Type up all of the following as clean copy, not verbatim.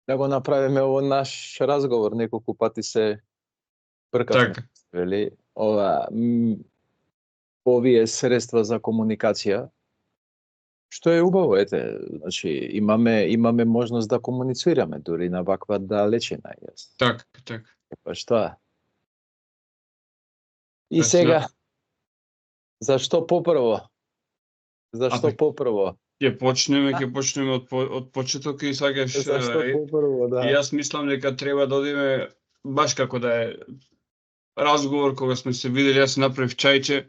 да го направиме ово наш разговор, неколку пати се пркавме, Така. вели, овие средства за комуникација, што е убаво, ете, значи имаме можност да комуницираме дури на ваква далечина, јас. Така. Па што? И Па сега, зашто попрво? Зашто Апе, попрво? ќе почнеме од почеток и сакаш. Зашто попрво, да. И јас мислам дека треба да одиме баш како да е разговор кога сме се видели, јас направив чајче,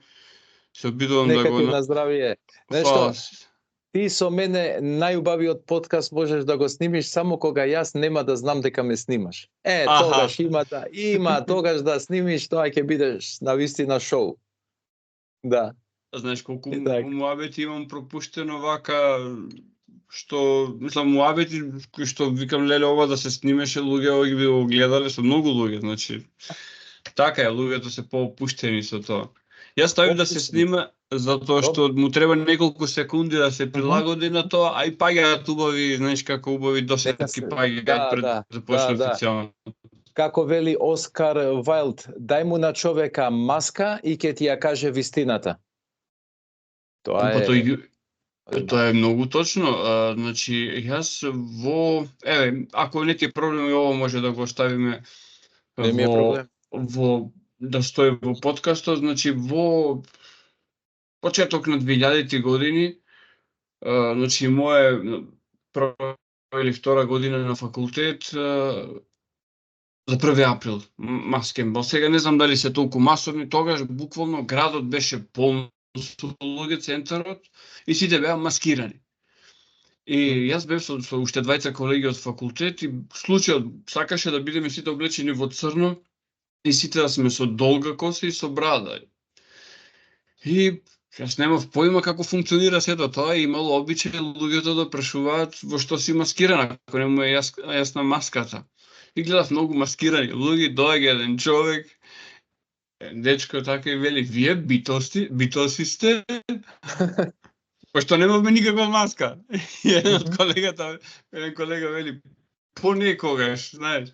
се обидувам да Нека го ти на здравие. Фала. Нешто, ти со мене најубавиот подкаст можеш да го снимиш само кога јас нема да знам дека ме снимаш. Тогаш има тогаш да снимиш, тоа ќе бидеш на вистина шоу. Да. Знаеш колку така. муабети имам пропуштено вака, што, мислам, муабети кои што викам, леле, ова да се снимеше, луѓе би го гледале, со многу луѓе, значи. Така е, луѓето се поопуштени со тоа. Јас ставив да се снима затоа што му треба неколку секунди да се прилагоди на тоа, а и паѓаат убави, знаеш како убави досетки паѓаат пред да почне официјално. Како вели Оскар Вајлд, дај му на човека маска и ќе ти ја каже вистината. Тоа е многу точно. Значи, јас ако не ти е проблем, и ово може да го оставиме не ми е проблем. Да стои во подкастот, значи во почеток на 2000-ти години, значи мое прва или втора година на факултет, за 1 април, маскенбал. Сега не знам дали се толку масовни, тогаш буквално градот беше полн со луѓе, центарот, и сите беа маскирани. И јас бев со уште двајца колеги од факултет и случајот сакаше да бидеме сите облечени во црно и сите да сме со долга коса и со брада. И јас немав поима како функционира сето тоа, и имало обичај луѓето да прашуваат во што си маскиран, ако не му е јасна маската. И гледав многу маскирани луѓе, доаѓа еден човек, дечко така и вели, вие битоси сте? Пошто немаме никаква маска. И еден колега вели, понекогаш, знаеш.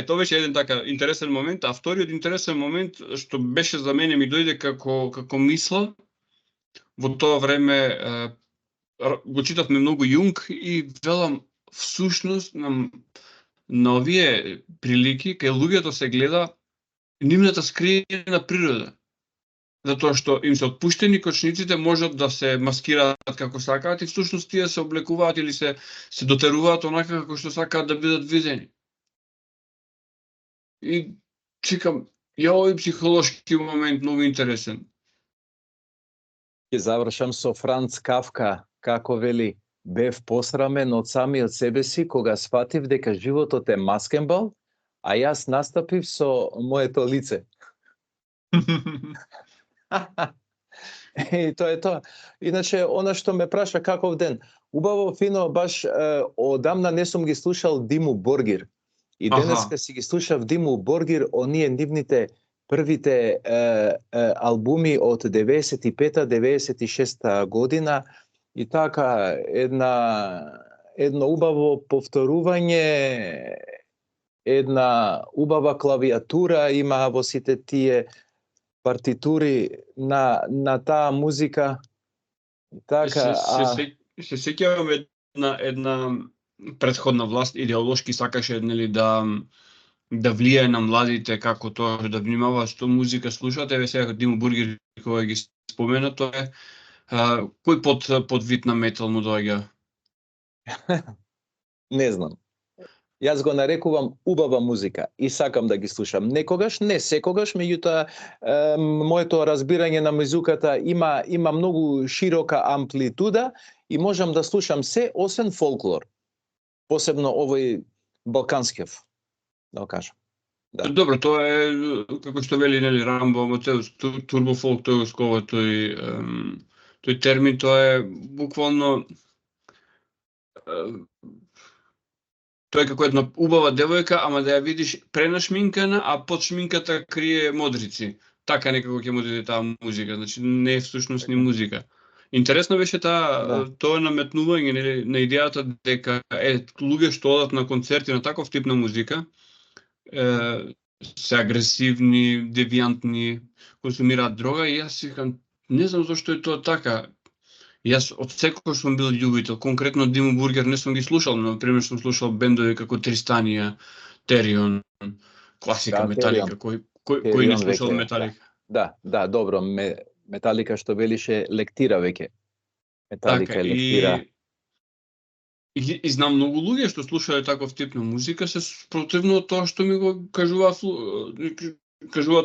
Тоа беше еден така интересен момент, а вториот интересен момент што беше за мене ми дојде како мисла, во тоа време го читавме многу Јунг и велам, всушност на овие прилики кај луѓето се гледа нивната скриена природа. Затоа што им се отпуштени кочниците, можат да се маскираат како сакаат и всушност тие се облекуваат или се дотеруваат онака како што сакаат да бидат видени. И чекам, овој психолошки момент многу интересен. Ќе завршам со Франц Кафка, како вели, бев посрамен од самиот себе си кога сфатив дека животот е маскенбал, а јас настапив со моето лице. И тоа е тоа. Иначе, она што ме праша каков ден, убаво, фино, баш одамна не сум ги слушал Диму Боргир. И денеска си ги слушав Диму Боргир, оние нивните првите албуми од 95-96 година, и така едно убаво повторување, една убава клавиатура има во сите тие партитури на таа музика. Така, се сеќавам една претходна власт идеолошки сакаше, нели, да влијае на младите, како тоа да внимаваат што музика слушаат. Еве сега Диму Боргир кога ги спомена, тоа е кој под вид на метал му доаѓа? Не знам. Јас го нарекувам убава музика и сакам да ги слушам. Некогаш, не секогаш, меѓутоа моето разбирање на музиката има многу широка амплитуда и можам да слушам се освен фолклор. Посебно овој балканскиот, да кажам. Да. Добро, тоа е како што вели, нели, Рамбо Матеус, турбофолк, тој термин, тоа е буквално тоа е како една убава девојка, ама да ја видиш пренашминкана, а под шминката крие модрици. Така некако ќе му дојде таа музика, значи не е всушност ни музика. Интересно беше Да. тоа наметнување на идејата дека луѓе што одат на концерти на таков тип на музика се агресивни, девијантни, консумираат дрога и јас си викам не знам зошто е тоа така. Јас од секогаш сум бил љубител, конкретно Диму Бургер не сум ги слушал, но например сум слушал бендови како Тристанија, Терион, класика Да, Металика, кој не Терион слушал веќе, Металика. да, добро, Металика што велише лектира веќе. Металика Така, лектира. и знам многу луѓе што слушале таков тип на музика се спротивно од тоа што ми го кажуваат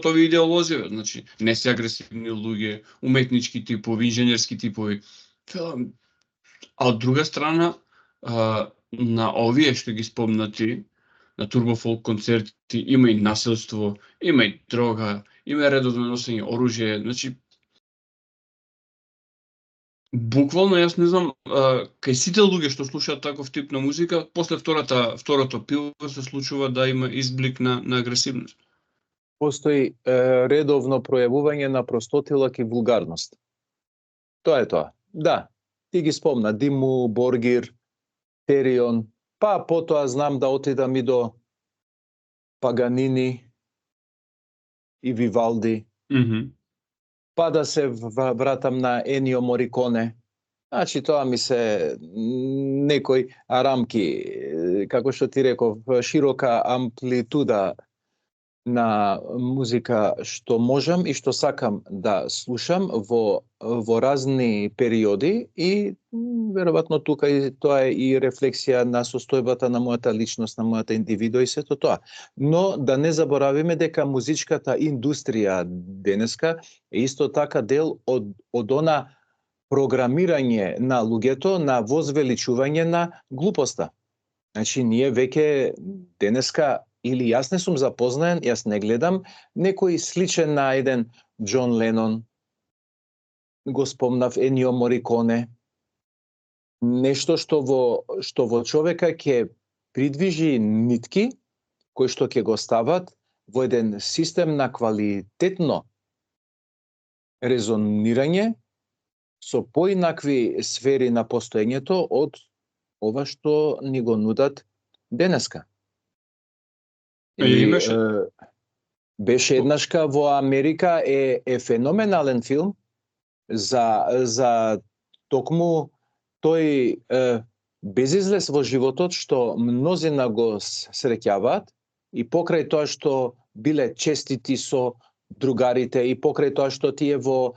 овие идеолози, значи не се агресивни луѓе, уметнички типови, инженерски типови. А од друга страна, на овие што ги спомнати, на турбофолк концерти, има и насилство, има и дрога, има и редовно носење оружје, значи буквално јас не знам, кај сите луѓе што слушаат таков тип на музика, после второто пиво се случува да има изблик на агресивност. Постои редовно пројавување на простотилак и вулгарност. Тоа е тоа. Да, ти ги спомна Диму, Боргир, Терион, па потоа знам да отидам и до Паганини и Вивалди, па да се вратам на Енио Мориконе. Значи тоа ми се некои рамки, како што ти реков, широка амплитуда на музика што можам и што сакам да слушам во разни периоди и веројатно тука и тоа е и рефлексија на состојбата на мојата личност, на мојата индивидуа и сето тоа. Но да не заборавиме дека музичката индустрија денеска е исто така дел од она програмирање на луѓето на возвеличување на глупоста. Значи, ние веќе денеска, или јас не сум запознаен, јас не гледам, некој сличен на еден Џон Ленон, го спомнав Енио Мориконе, нешто што во човека ќе придвижи нитки, кои што ќе го стават во еден систем на квалитетно резонирање со поинакви сфери на постоењето од ова што ни го нудат денеска. И беше еднашка во Америка е феноменален филм за токму тој безизлез во животот што мнозина го среќаваат и покрај тоа што биле честити со другарите и покрај тоа што тие во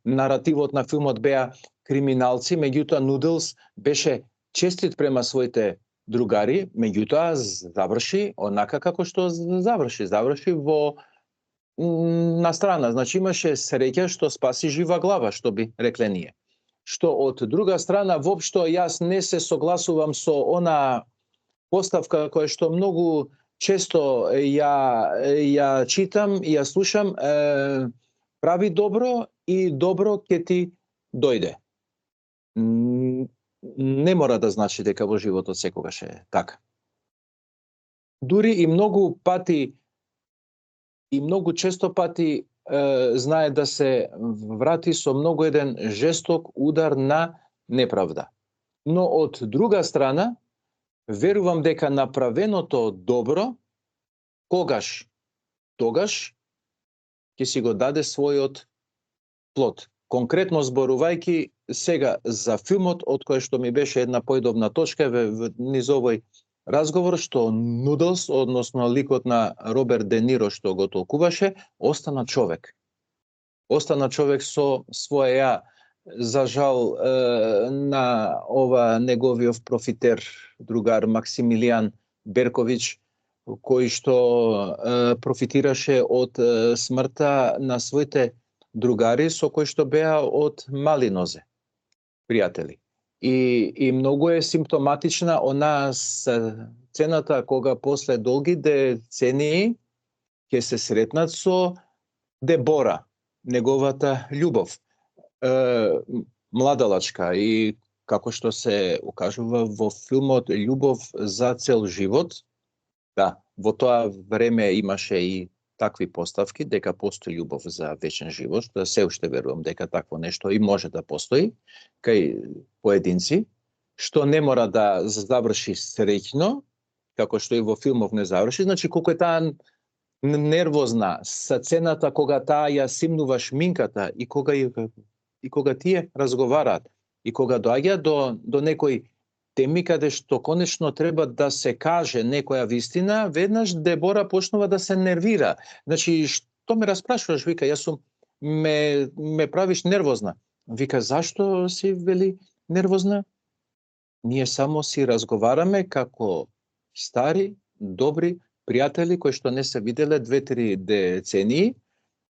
наративот на филмот беа криминалци, меѓутоа Нудлс беше честит према своите другари, меѓутоа заврши онака како што заврши во на страна, значи имаше среќа што спаси жива глава, што би рекле ние. Што од друга страна воопшто јас не се согласувам со она поставка која што многу често ја читам и ја слушам, прави добро и добро ќе ти дојде. Не мора да значи дека во животот секогаш е така. Дури и многу пати и многу често пати знае да се врати со многу еден жесток удар на неправда. Но од друга страна, верувам дека направеното добро тогаш ќе си го даде својот плод. Конкретно зборувајќи сега за филмот, од кој што ми беше една појдовна точка низ овој разговор, што Нудлс, односно ликот на Роберт Де Ниро што го толкуваше, остана човек. Остана човек со своја ја, за жал на ова неговиот профитер, другар Максимилијан Берковиќ, кој што профитираше од смртта на своите другари со кои што беа од мали нозе, пријатели. И многу е симптоматична она сцената кога после долги децении ќе се сретнат со Дебора, неговата љубов, младалачка и како што се укажува во филмот љубов за цел живот. Да, во тоа време имаше и такви поставки дека постои љубов за вечен живот, што се уште верувам дека такво нешто и може да постои кај поединци, што не мора да заврши среќно, како што и во филмов не заврши, значи колку е таа нервозна сцената кога таа ја симнува шминката и кога тие разговараат и кога доаѓа до некои теми каде што конечно треба да се каже некоја вистина, веднаш Дебора почнува да се нервира. Значи, што ме распрашуваш, вика, јас сум ме правиш нервозна. Вика, зашто си, вели, нервозна? Ние само си разговараме како стари, добри пријатели кои што не се виделе 2-3 децении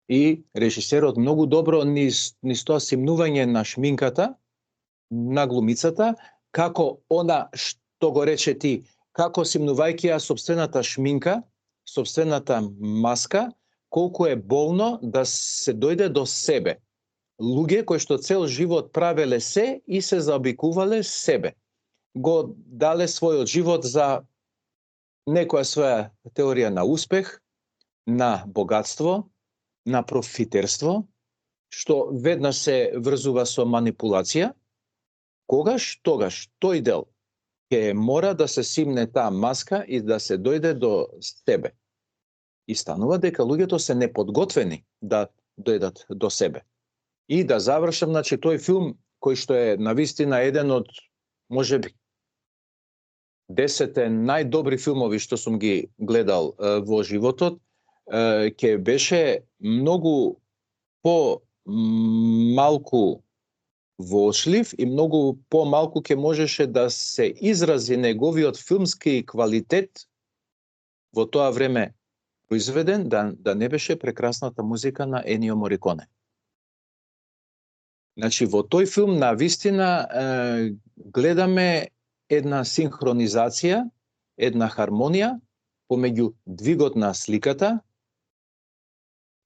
и режисерот многу добро низ тоа симнување на шминката, на глумицата, како она што го рече ти, како симнувајќи ја сопствената шминка, сопствената маска, колку е болно да се дојде до себе. Луѓе кои што цел живот правеле се и се заобикувале себе. Го дале својот живот за некоја своја теорија на успех, на богатство, на профитерство, што веднаш се врзува со манипулација. Тогаш тој дел ќе мора да се симне таа маска и да се дојде до себе. И станува дека луѓето се неподготвени да дојдат до себе. И да завршам, значи, тој филм кој што е навистина еден од, можеби, 10 најдобри филмови што сум ги гледал во животот, ќе беше многу по-малку воочлив и многу по-малку ќе можеше да се изрази неговиот филмски квалитет во тоа време произведен, да не беше прекрасната музика на Енио Мориконе. Значи, во тој филм на вистина гледаме една синхронизација, една хармонија помеѓу двигот на сликата,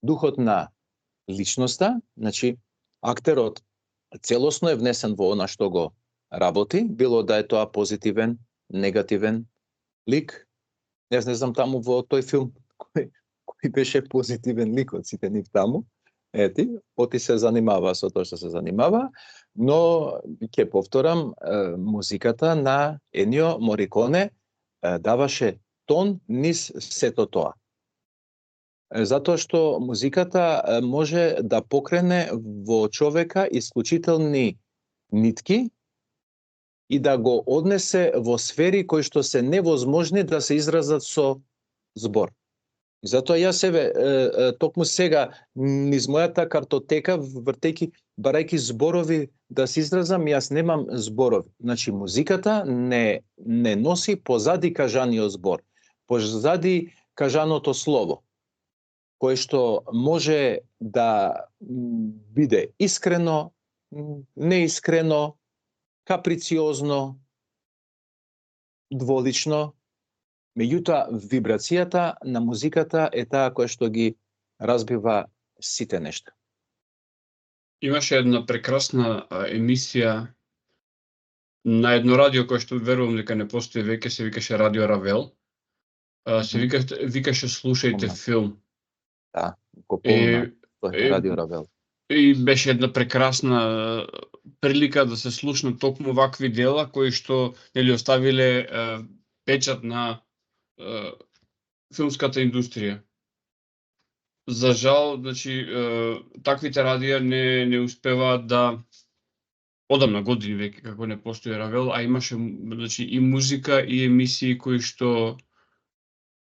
духот на личноста, значи актерот целосно е внесен во она што го работи, било да е тоа позитивен, негативен лик. Јас не знам таму во тој филм кој беше позитивен лик од сите нив таму. Ети, оти се занимава со тоа што се занимава, но ќе повторам, музиката на Енио Мориконе даваше тон низ сето тоа. Затоа што музиката може да покрене во човека исклучителни нитки и да го однесе во сфери кои што се невозможни да се изразат со збор. И затоа јас себе токму сега низ мојата картотека вртејќи, барајќи зборови да се изразам, јас немам зборови. Значи музиката не носи позади кажаниот збор, позади кажаното слово, кое што може да биде искрено, неискрено, каприциозно, дволично. Меѓутоа, вибрацијата на музиката е таа која што ги разбива сите нешта. Имаше една прекрасна емисија на едно радио кој што верувам дека не постои веќе, се викаше Радио Равел. Се викаше Слушајте филм. Да, го помнам, Радио Равел. И беше една прекрасна прилика да се слушнат токму вакви дела кои што нели оставиле печат на филмската индустрија. За жал, значи, таквите радија не успеваат да одамна години веќе како не постои Равел, а имаше, значи, и музика и емисии кои што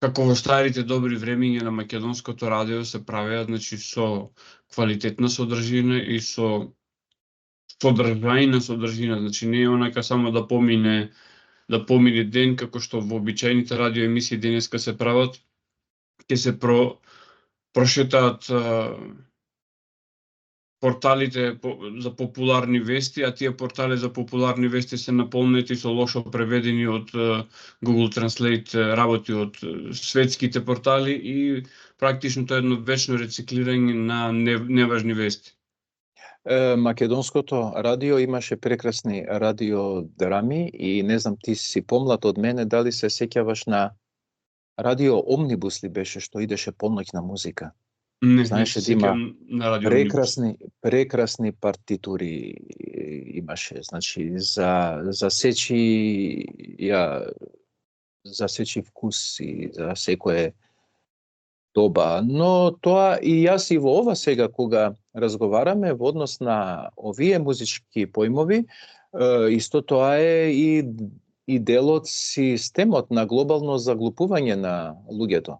како во старите добри времиња на македонското радио се правеа, значи, со квалитетна содржина и со содржајна содржина, значи не е онака само да помине ден како што во обичајните радио емисии денеска се прават, ќе се прошетаат порталите за популарни вести, а тие портали за популарни вести се наполнети со лошо преведени од Google Translate работи од светските портали и практично тоа е едно вечно рециклирање на неважни вести. Македонското радио имаше прекрасни радиодрами и не знам, ти си помлад од мене, дали се сеќаваш на Радио Омнибус ли беше што идеше полноќна музика? Не Знаеше се да има сеќавам на радио Омнибус. прекрасни партитури имаше, значи за сечи вкус и за секое доба, но тоа и јас и во ова сега кога разговараме во однос на овие музички појмови, исто тоа е и дел од системот на глобално заглупување на луѓето.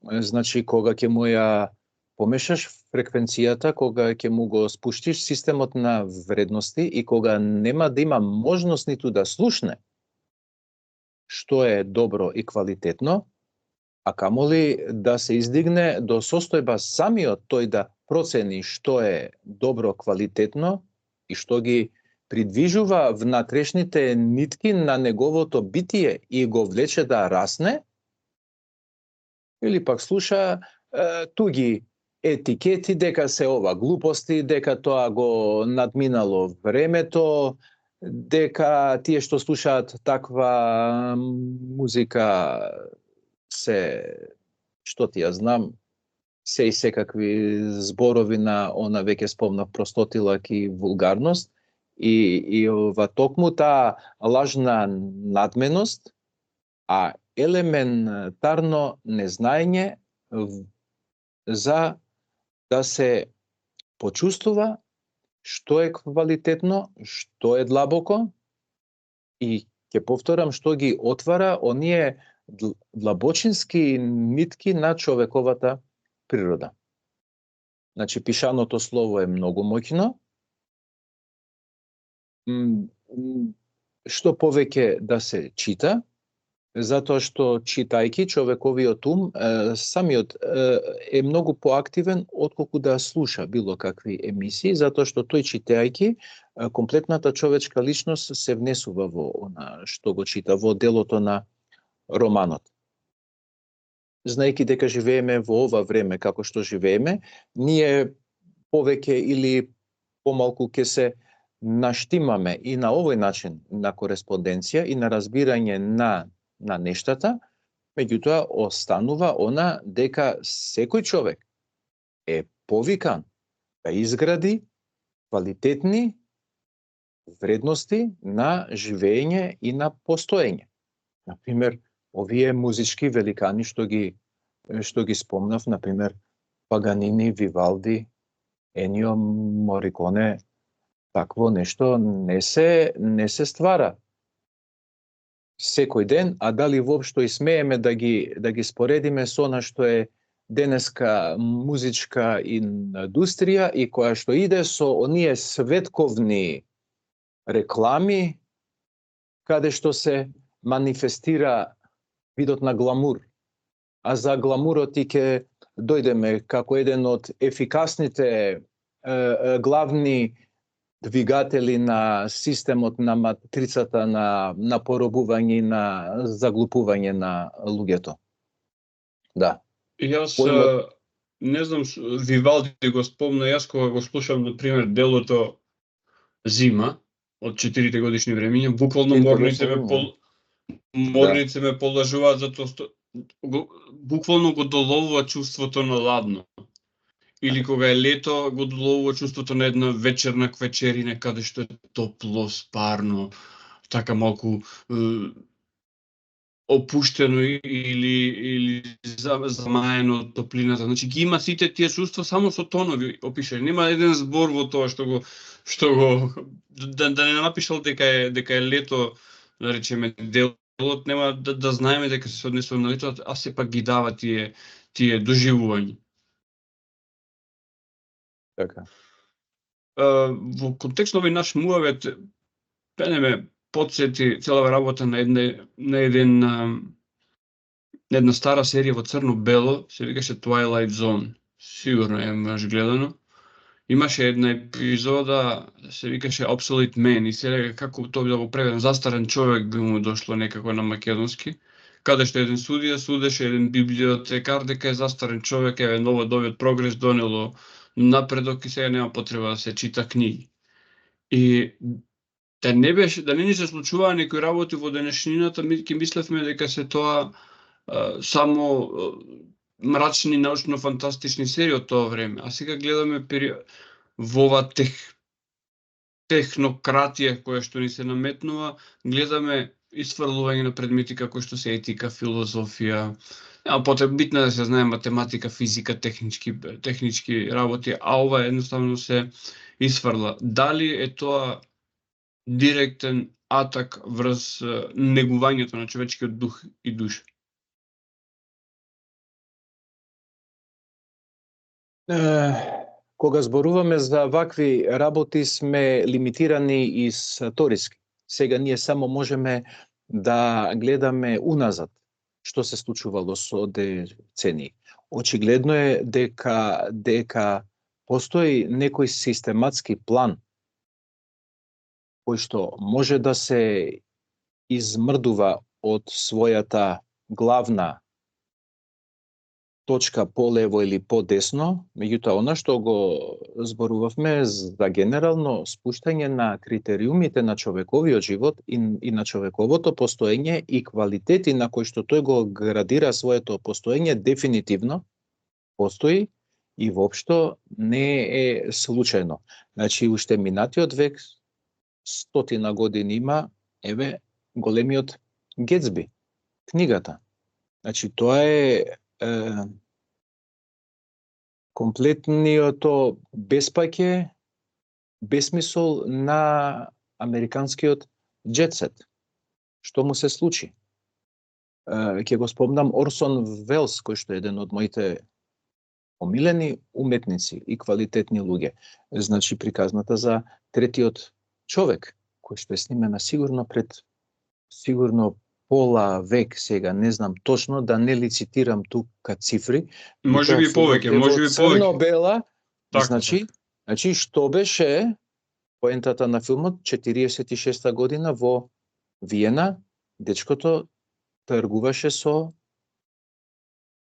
Значи, кога ќе му ја помешаш фреквенцијата, кога ќе му го спуштиш системот на вредности и кога нема да има можност ниту да слушне што е добро и квалитетно, а камоли да се издигне до состојба самиот тој да процени што е добро, квалитетно и што ги придвижува внатрешните нитки на неговото битие и го влече да расне, или пак слуша туги етикети дека се ова глупости, дека тоа го надминало времето, дека тие што слушаат таква музика се, што ти ја знам, се и секакви зборови на она веќе спомнав простотилак и вулгарност и ова токму таа лажна надменост, а елементарно незнаење за да се почувствува што е квалитетно, што е длабоко и ќе повторам што ги отвара оние длабочински нитки на човековата природа. Значи, пишаното слово е многу моќно. Што повеќе да се чита, затоа што читајки човековиот ум самиот е многу поактивен отколку да слуша било какви емисии, затоа што тој читајки комплетната човечка личност се внесува во она што го чита, во делото на романот. Знаејќи дека живееме во ова време како што живееме, ние повеќе или помалку ќе се наштимаме и на овој начин на кореспонденција и на разбирање на нештата, меѓутоа останува она дека секој човек е повикан да изгради квалитетни вредности на живење и на постоење. Например, овие музички великани што ги спомнав, например, Паганини, Вивалди, Енио Мориконе, такво нешто не се ствара секој ден, а дали воопшто и смееме да ги споредиме со она што е денеска музичка индустрија и која што иде со оние светковни реклами каде што се манифестира видот на гламур. А за гламурот и ќе дојдеме како еден од ефикасните главни двигатели на системот на матрицата на поробување и на заглупување на луѓето. Да. Јас не знам, Вивалди го спомна, јас кога го слушам, например, делото Зима од 4 годишни времиња, буквално морници ме полажуваат затоа што буквално го доловува чувството на ладно. Или кога е лето, го доловува чувството на една вечерна квечерина каде што е топло, спарно, така малку опуштено или замаено топлината. Значи ги има сите тие чувства само со тонови опишани. Нема еден збор во тоа што го да не напишал дека е лето, да речеме, делот, нема да знаеме дека се однесува на лето, а сепак ги дава тие доживувања. Така. Во контекст на овој наш муавет, мене ме потсети цела работа на една стара серија во црно-бело, се викаше Twilight Zone. Сигурно ја имаш гледано. Имаше една епизода, се викаше Obsolete Man, и сега како тоа да го преведам, застарен човек би му дошло некако на македонски, каде што еден судија судеше еден библиотекар дека е застарен човек, еве ново довиот прогрес донело напредок и сега нема потреба да се чита книги. И да не ни се случуваа некои работи во денешнината, ми ќе мислевме дека се тоа само мрачни научно-фантастични серии од тоа време. А сега гледаме во оваа технократија која што ни се наметнува, гледаме исфрлување на предмети како што се етика, филозофија, битно да се знае математика, физика, технички работи, а ова едноставно се исфрла. Дали е тоа директен атак врз негувањето на човечкиот дух и душа? Кога зборуваме за вакви работи сме лимитирани историски. Сега ние само можеме да гледаме уназад што се случувало со децении. Очигледно е дека постои некој систематски план кој што може да се измрдува од својата главна точка полево или подесно, меѓутоа она што го зборувавме за генерално спуштање на критериумите на човековиот живот и на човековото постоење и квалитети на кои што тој го градира своето постоење, дефинитивно постои и воопшто не е случајно. Значи, уште минатиот век, 100 години има, еве, големиот Гетсби, книгата. Значи, тоа е комплетниото беспаќе, бесмисол на американскиот джетсет. Што му се случи? Ќе го спомнам Орсон Велс, кој што е еден од моите омилени уметници и квалитетни луѓе. Значи, приказната за третиот човек, кој што е снимена сигурно пола век сега, не знам точно, да не лицитирам тука цифри. Може би повеќе. Црно-бела, значи, што беше поентата на филмот? 46-та година во Виена, дечкото тргуваше со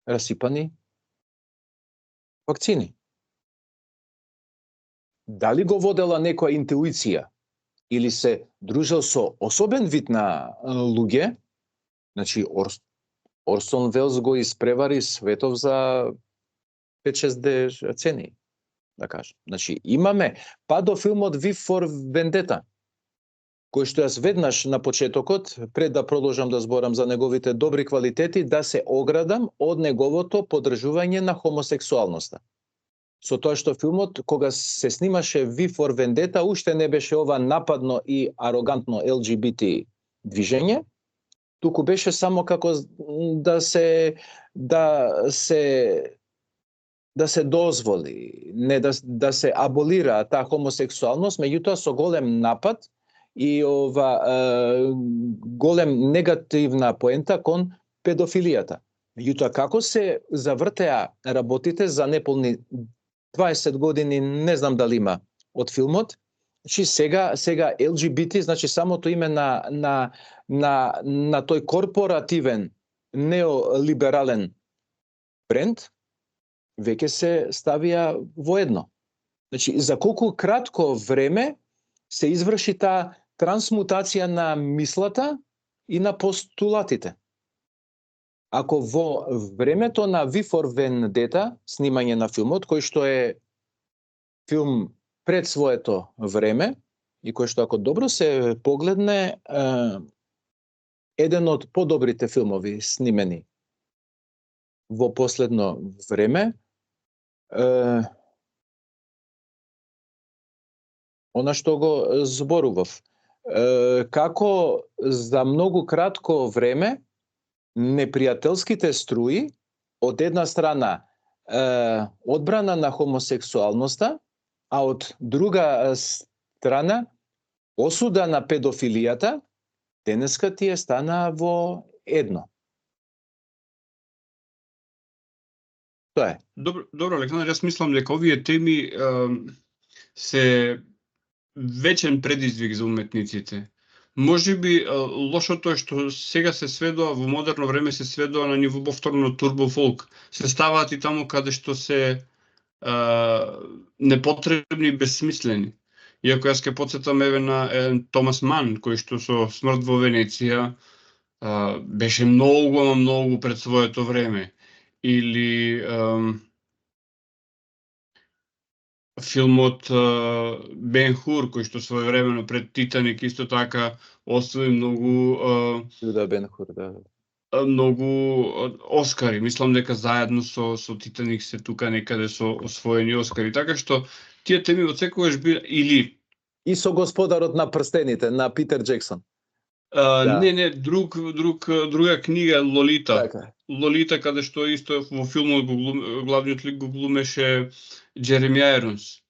расипани вакцини. Дали го водела некоја интуиција или се дружел со особен вид на луѓе? Значи, Орсон Велс го испревари светов за 5-6 децении, да кажем. Значи, имаме па до филмот V for Vendetta, кој што јас веднаш на почетокот, пред да продолжам да зборам за неговите добри квалитети, да се оградам од неговото поддржување на хомосексуалноста. Со тоа што филмот, кога се снимаше V for Vendetta, уште не беше ова нападно и арогантно LGBT движење, туку беше само како да се дозволи, не да се аболира таа хомосексуалност, меѓутоа со голем напад и голем негативна поента кон педофилијата. Меѓутоа, како се завртеа работите за неполни 20 години, не знам дали има од филмот, значи сега LGBT, значи самото име на тој корпоративен неолиберален бренд веќе се ставија во едно. Значи, за колку кратко време се изврши таа трансмутација на мислата и на постулатите. Ако во времето на V for Vendetta, снимање на филмот, кој што е филм пред своето време и кој што ако добро се погледне, еден од подобрите филмови снимени во последно време, она што го зборував, како за многу кратко време непријателските струи, од една страна одбрана на хомосексуалноста, а од друга страна осуда на педофилијата, денеска тие стана во едно. Тоа е. Добро, Александар, јас мислам дека овие теми се вечен предизвик за уметниците. Може би лошото е што сега се сведува, во модерно време се сведува на ниво повторно турбофолк. Се ставаат и таму каде што се непотребни и безсмислени. Иако јас ке потсетам еве на Томас Ман, кој што со Смрт во Венеција беше многу пред своето време. Или филмот Бен Хур, кој што своевремено пред Титаник исто така освои Јуда Бен-Хур, да. многу оскари. Мислам дека заедно со Титаник се тука некаде со освоени оскари. Така што тие теми од секогаш бил или И со Господарот на прстените на Питер Джексон. Да. не, друга книга Лолита. Така. Лолита, каде што исто во филмот главниот лик го глумеше Джереми Айронс.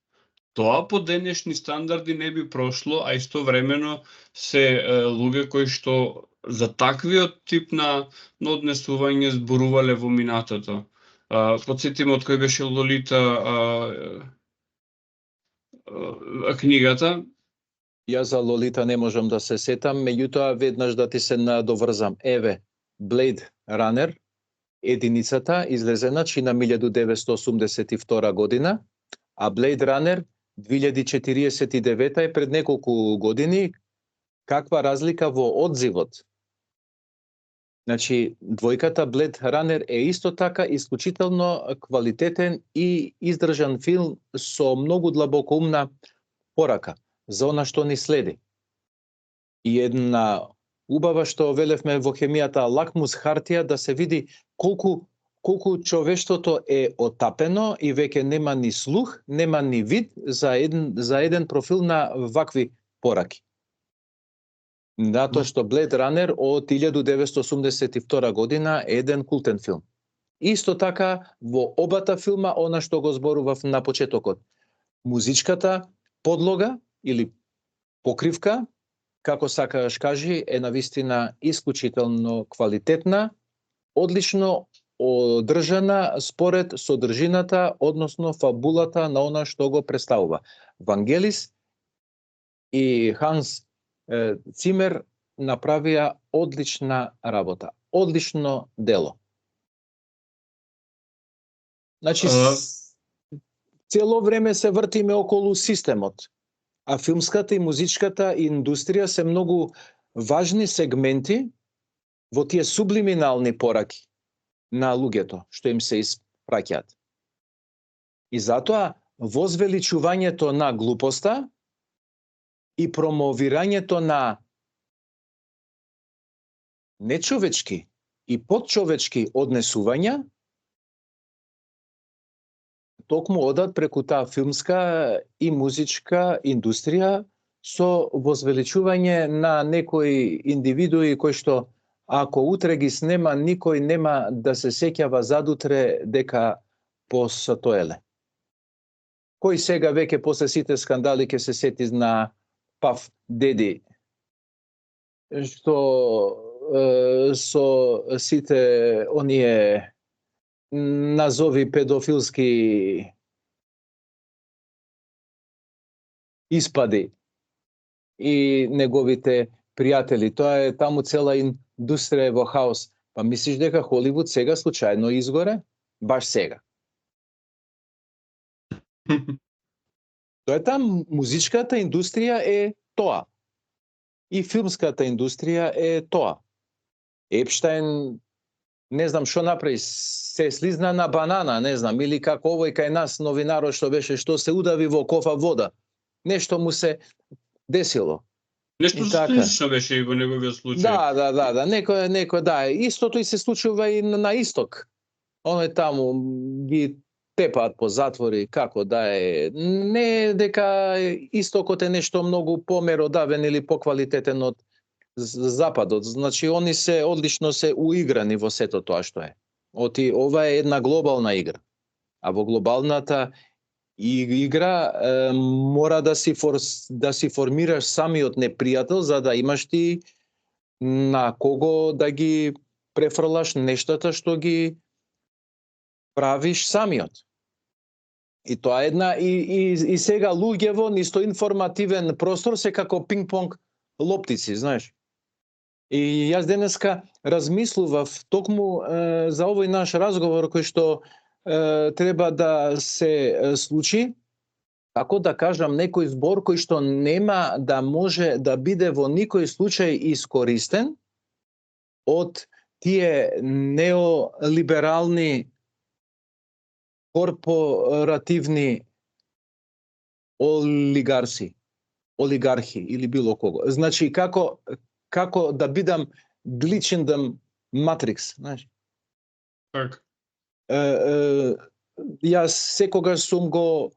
Тоа по денешни стандарди не би прошло, а истовремено се луѓе кои што за таквиот тип на однесување зборувале во минатото. Потсетиме од кој беше Лолита книгата. Јас за Лолита не можам да се сетам, меѓутоа веднаш да ти се надоврзам. Еве, Blade Runner, единицата излезена на 1982 година, а Blade Runner 2049 е пред неколку години. Каква разлика во одзивот? Значи, двојката Blade Runner е исто така исклучително квалитетен и издржан филм со многу длабокоумна порака за она што ни следи. И една убава што велевме во хемијата лакмус хартија да се види колку човештвото е отапено и веќе нема ни слух, нема ни вид за еден профил на вакви пораки. Затоа што Blade Runner од 1982 година е еден култен филм. Исто така во обата филма она што го зборував на почетокот. Музичката подлога или покривка, како сакаш кажи, е навистина исклучително квалитетна, одлично одржана според содржината, односно фабулата на она што го представува. Вангелис и Ханс Цимер направија одлична работа, одлично дело. Значи, цело време се вртиме околу системот, а филмската и музичката индустрија се многу важни сегменти во тие сублиминални пораки на луѓето што им се испраќаат. И затоа возвеличувањето на глупоста и промовирањето на нечовечки и подчовечки однесувања токму одат преку таа филмска и музичка индустрија со возвеличување на некои индивидуи кои што ако утре ги снема, никој нема да се сеќава задутре дека посатоеле. Кој сега веќе после сите скандали ќе се сети на Паф Деди, што со сите оние назови педофилски испади и неговите пријатели. Тоа е таму цела индустрија во хаос. Па мислиш дека Холивуд сега случајно изгоре? Баш сега. Тоа е таму, музичката индустрија е тоа. И филмската индустрија е тоа. Епштајн, не знам што направи, се слизна на банана, не знам, или како овој кај нас новинарот што беше, што се удави во кофа вода. Нешто му се десило. Нешто слично беше и во неговиот случај. Да, некој да. Истото и се случува и на исток. Оној таму ги тепаат по затвори, како да е. Не дека истокот е нешто многу померодавен или поквалитетен од западот. Значи, они се одлично се уиграни во сето тоа што е. Ова е една глобална игра. А во глобалната игра мора да си формираш самиот непријател за да имаш ти на кого да ги префрлаш нештата што ги правиш самиот. И тоа е една и сега луѓево нисто информативен простор се како пинг-понг лоптици, знаеш. И јас денеска размислував токму за овој наш разговор кој што треба да се случи, како да кажам, некој збор кој што нема да може да биде во никој случај искористен од тие неолиберални корпоративни олигархи или било кого. Значи како да бидам glitch in the matrix, знаеш. Така. Јас секогаш сум го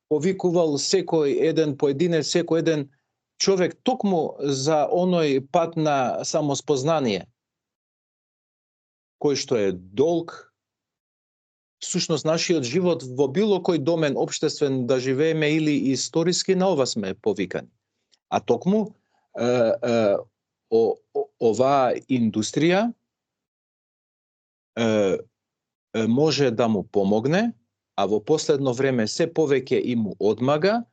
повикувал секој еден поединец, секој еден човек токму за оној пат на самоспознание, кој што е долг. Всушност, нашиот живот во било кој домен општествен да живееме или историски, на ова сме повикани. А токму оваа индустрија може да му помогне, а во последно време се повеќе и му одмага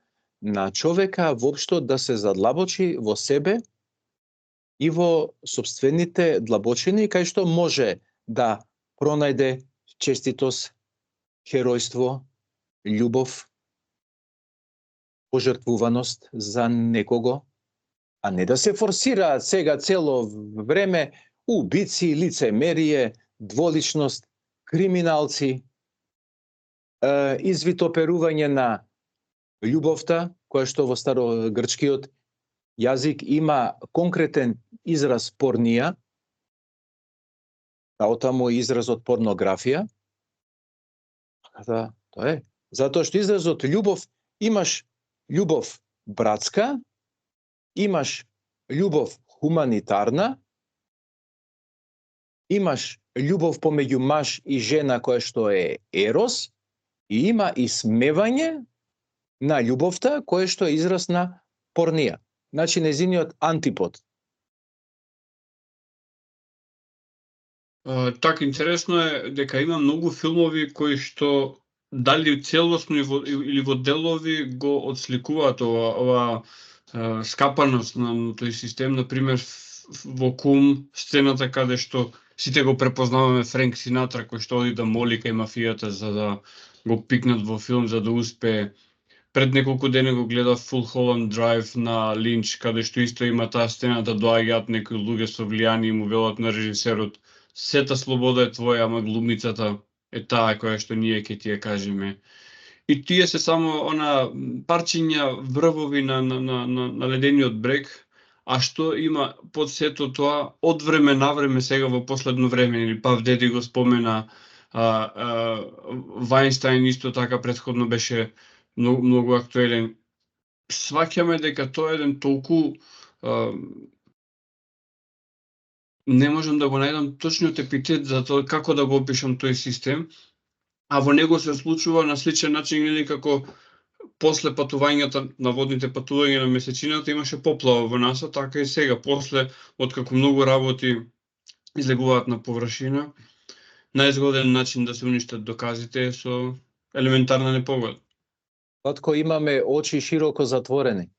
на човека воопшто да се задлабочи во себе и во сопствените длабочини, кај што може да пронајде честитост, херојство, љубов, пожртвуваност за некого, а не да се форсира сега цело време убици, лицемерие, дволичност, криминалци, извитоперување на љубовта, која што во старогрчкиот јазик има конкретен израз порнија, а отаму изразот порнографија. Да, тоа е. Затоа што изразот љубов, имаш љубов братска, имаш љубов хуманитарна, имаш љубов помеѓу маж и жена која што е ерос, и има и смевање на љубовта која што е израз на порнија. Значи незиниот антипод. Така, интересно е дека има многу филмови кои што дали целосно или во делови го отсликуваат ова скапаност на тој систем. Например, во Кум, сцената каде што сите го препознаваме Френк Синатра, кој што оди да моли кај мафијата за да го пикнат во филм за да успее. Пред неколку дена го гледав Mulholland Drive на Линч, каде што исто има таа сцена да доаѓаат некои луѓе со влијание и му велат на режисерот: сета слобода е твоја, ама глумицата е таа која што ние ќе ти ја кажеме. И тие се само она парчиња врвови на ледениот брег, а што има под сето тоа од време на време сега во последно време, или Пав Деди го спомена, Вајнстајн исто така претходно беше многу актуелен. Сваќаме дека тоа е еден толку не можам да го најдам точниот епитет за тоа како да го опишам тој систем, а во него се случува на сличен начин или како после патувањата, наводните патувања на месечината имаше поплава во НАСА, така и сега после откако многу работи излегуваат на површина, најзгоден начин да се уништат доказите е со елементарна непогода. Татко, имаме очи широко затворени.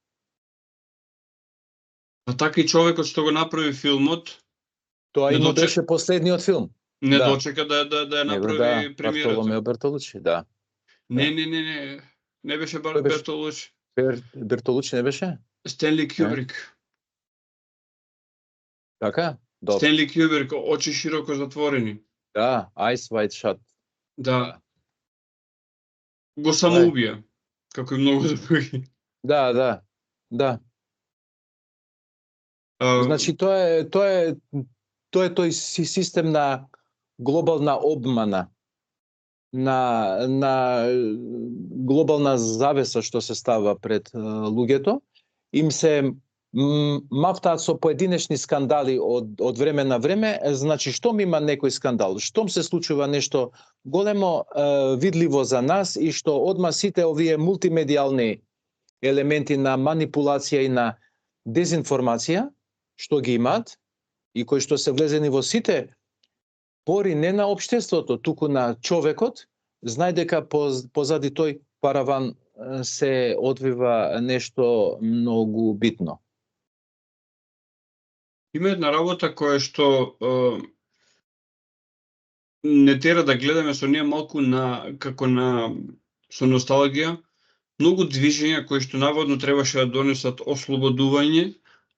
А така и човекот што го направи филмот, Тоа и беше последниот филм. Не дочека да ја направи премиерата. Бартоломео Бертолучи, да. Не беше Бертолучи. Бертолучи не беше? Стенли Кјубрик. Така? Добро. Стенли Кјубрик, очи широко затворени. Да, Eyes Wide Shut. Да. Го самоубија, како и многу други. Да. Значи тоа е тој систем на глобална обмана, на глобална завеса што се става пред луѓето. Им се мафтаат со поединечни скандали од време на време. Значи, штом има некој скандал, штом се случува нешто големо видливо за нас и што одма сите овие мултимедијални елементи на манипулација и на дезинформација што ги имаат и кои што се влезени во сите пори не на општеството, туку на човекот, знај дека позади тој параван се одвива нешто многу битно. Има една работа која што не тера да гледаме со неа малку со носталгија. Многу движења кои што наводно требаше да донесат ослободување,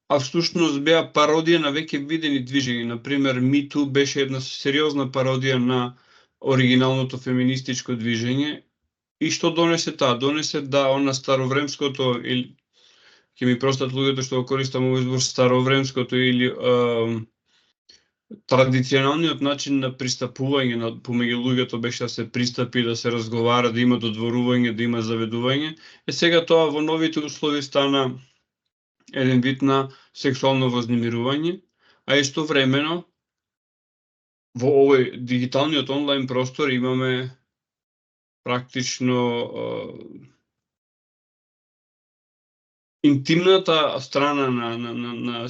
а всушност беа пародија на веќе видени движења. Например, Me Too беше една сериозна пародија на оригиналното феминистичко движење. И што донесе таа? Донесе да она старовремското, или ќе ми простат луѓето што го користам овој збор, старовремското или традиционалниот начин на пристапување помеѓу луѓето беше да се пристапи, да се разговара, да има додворување, да има заведување. Сега тоа во новите услови стана еден вид на сексуално вознемирување, а истовремено во овој дигиталниот онлайн простор имаме практично интимната страна на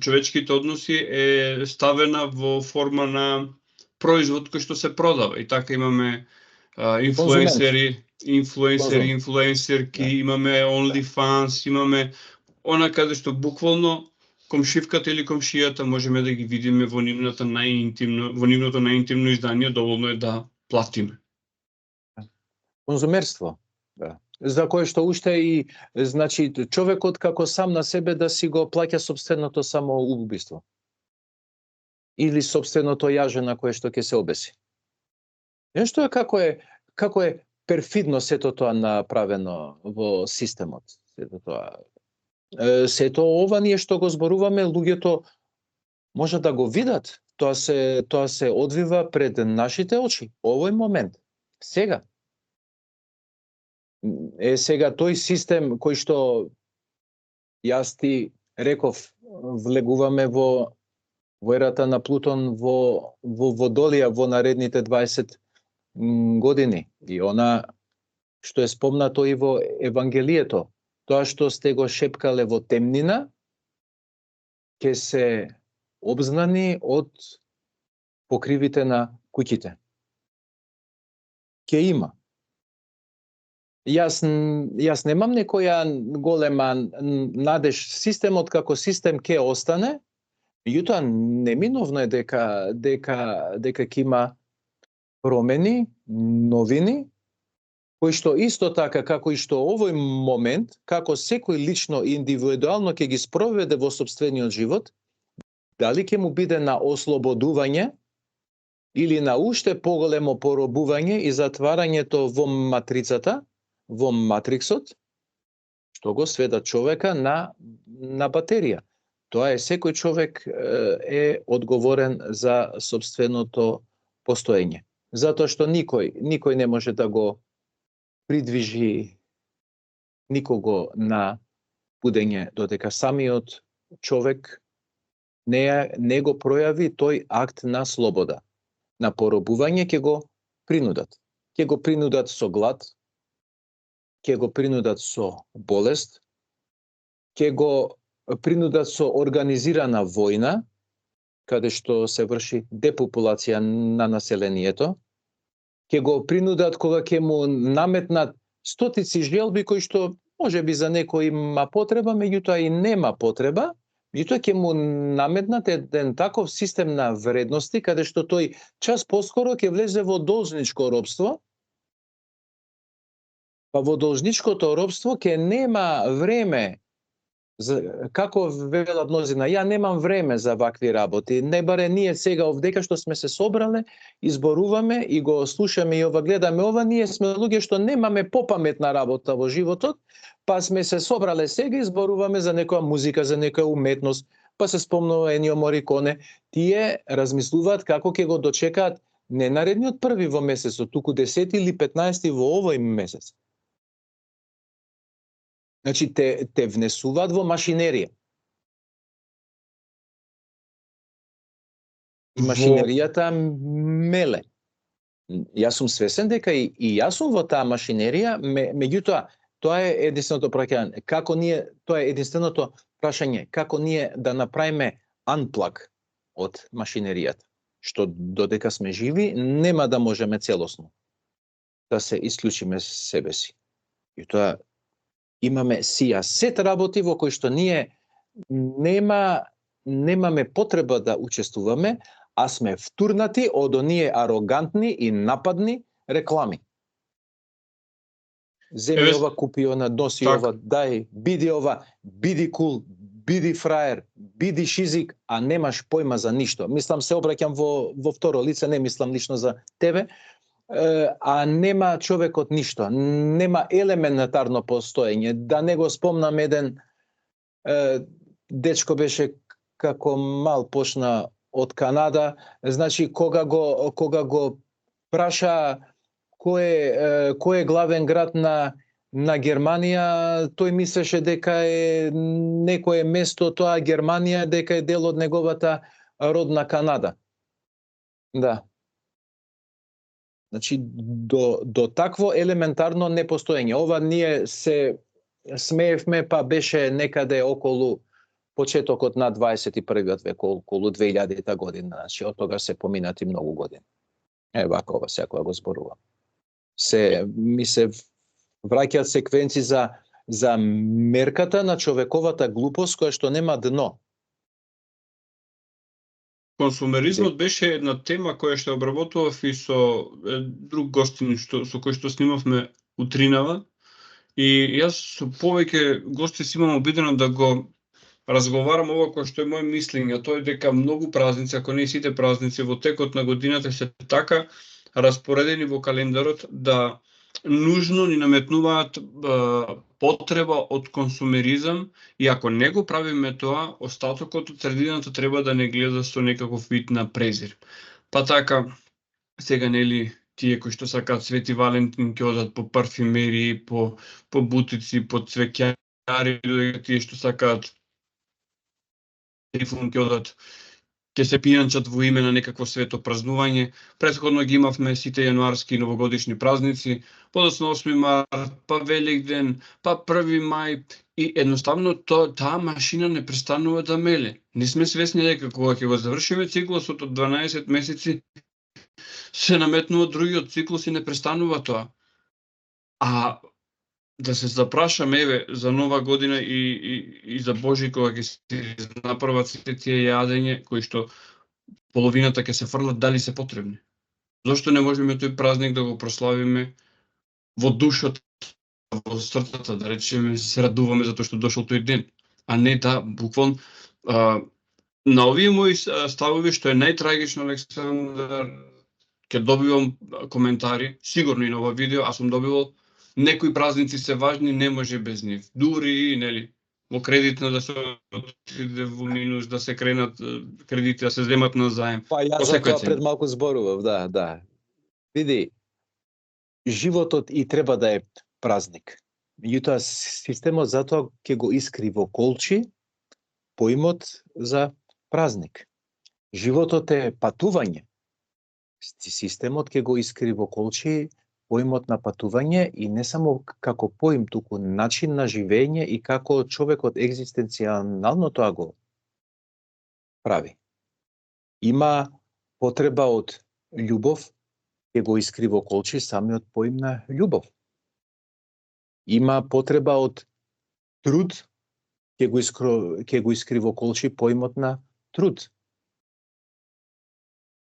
човечките односи е ставена во форма на производ кој што се продава. И така имаме инфлуенсери, инфлуенсерки, имаме OnlyFans, имаме она каде што буквално комшивката или комшијата можеме да ги видиме во нивното најинтимно издание, доволно е да платиме. Конзумерство, да. За кое што уште и, значи, човекот како сам на себе да си го плаќа собственото самоубиство. Или собственото јаже на кое што ќе се обеси. Нешто е како е перфидно сето тоа направено во системот. Сето ова ние што го зборуваме, луѓето може да го видат. Тоа се одвива пред нашите очи, овој момент, сега. Сега тој систем кој што јас ти реков, влегуваме во ерата на Плутон во Водолија во наредните 20 години. И она што е спомнато и во Евангелието, тоа што сте го шепкале во темнина, ќе се обзнани од покривите на куќите. Ќе има. Јас немам некоја голема надеж. Системот како систем ќе остане, меѓутоа неминовно е дека ќе има промени, новини, кои што исто така како и што овој момент, како секој лично и индивидуално ќе ги спроведе во сопствениот живот, дали ќе му биде на ослободување или на уште поголемо поробување и затварањето во матрицата, во матриксот, што го сведа човека на батерија. Тоа е, секој човек е одговорен за сопственото постоење. Затоа што никој не може да го придвижи никого на будење, додека самиот човек не го пројави тој акт на слобода. На поробување ќе го принудат. Ќе го принудат со глад, ќе го принудат со болест, ќе го принудат со организирана војна, каде што се врши депопулација на населението, ќе го принудат кога ќе му наметнат стотици желби кои што можеби за некој има потреба, меѓутоа и нема потреба, меѓутоа ќе му наметнат еден таков систем на вредности каде што тој час поскоро ќе влезе во должничко робство. Па во должничкото робство ќе нема време, како велат мнозина, ја немам време за вакви работи. Не баре ние сега овдека што сме се собрале, изборуваме и го слушаме и ова, гледаме ова, ние сме луѓе што немаме попаметна работа во животот, па сме се собрале сега, изборуваме за некоја музика, за некоја уметност, па се спомнува Енио Мориконе. Тие размислуваат како ќе го дочекаат не наредниот први во месецот, туку 10 или 15 во овој месец. Значи, те внесуваат во машинерија. И машинеријата меле. Јас сум свесен дека и јас сум во таа машинерија, меѓутоа, тоа е единственото прашање. Тоа е единственото прашање, како ние да направиме unplug од машинеријата, што додека сме живи, нема да можеме целосно да се исклучиме себе си. И тоа имаме сет работи во кои што ние немаме потреба да учествуваме, а сме втурнати од оние арогантни и нападни реклами. Земи ова, купи она, носи ова, дај, биди ова, биди кул, биди фраер, биди шизик, а немаш појма за ништо. Мислам, се обраќам во второ лице, не мислам лично за тебе, а нема човекот ништо, нема елементарно постоење. Да не го спомнам еден дечко беше како мал почна од Канада, значи кога го праша кој е главен град на Германија, тој мислеше дека е некое место, тоа Германија, дека е дел од неговата родна Канада. Да. Значи, до такво елементарно непостоење. Ова ние се смеевме, па беше некаде околу почетокот на 21. век, околу 2000 година. Значи, од тога се поминати многу години. Вака ова секоја го зборувам. Ми се враќаат секвенци за мерката на човековата глупост која што нема дно. Консумеризмот беше една тема која што обработував и со друг гостин со кој што снимавме утринава. И јас со повеќе гости си имам обидено да го разговарам ова кој што е моје мислење, тоа е дека многу празници, ако не и сите празници во текот на годината се така распоредени во календарот да нужно ни наметнуваат потреба од консумеризам и ако не го правиме тоа, остатокот од средината треба да не гледа со некаков вид на презир. Па така, сега нели тие кои што сакаат Свети Валентин ќе одат по парфимерии, по бутици, по цвеќари, додека тие што сакаат Трифун ќе одат, ќе се пијанчат во име на некакво свето празнување. Претходно ги имавме сите јануарски и новогодишни празници, подоцна 8 март, па Великден, па 1 мај и едноставно таа машина не престанува да меле. Не сме свесни дека кога ќе го завршиме циклусот од 12 месеци се наметнува другиот циклус и не престанува тоа. А да се запрашаме еве за нова година и за Божи кога ќе се направат сите тие јадење кои што половината ќе се фрлат, дали се потребни? Зошто не можеме тој празник да го прославиме во душата, во срцата, да речеме се радуваме затоа што дошол тој ден, а не да буквално на овие мои ставови што е најтрагично, Александар, ќе добивам коментари, сигурно и на ова видео, аз сум добивал некои празници се важни, не може без нив. Дури, нели, во кредитна да се отиде во минус, да се кренат кредити, да се земат на заем. Па јас за тоа пред малку зборував, да. Види, животот и треба да е празник. Меѓутоа, системот затоа ќе го искри во колчи поимот за празник. Животот е патување. Системот ќе го искри во колчи поимот на патување и не само како поим, туку начин на живење и како човекот екзистенцијално тоа го прави. Има потреба од љубов, ќе го искри во колчи самиот поим на љубов. Има потреба од труд, ќе го искри во колчи поимот на труд.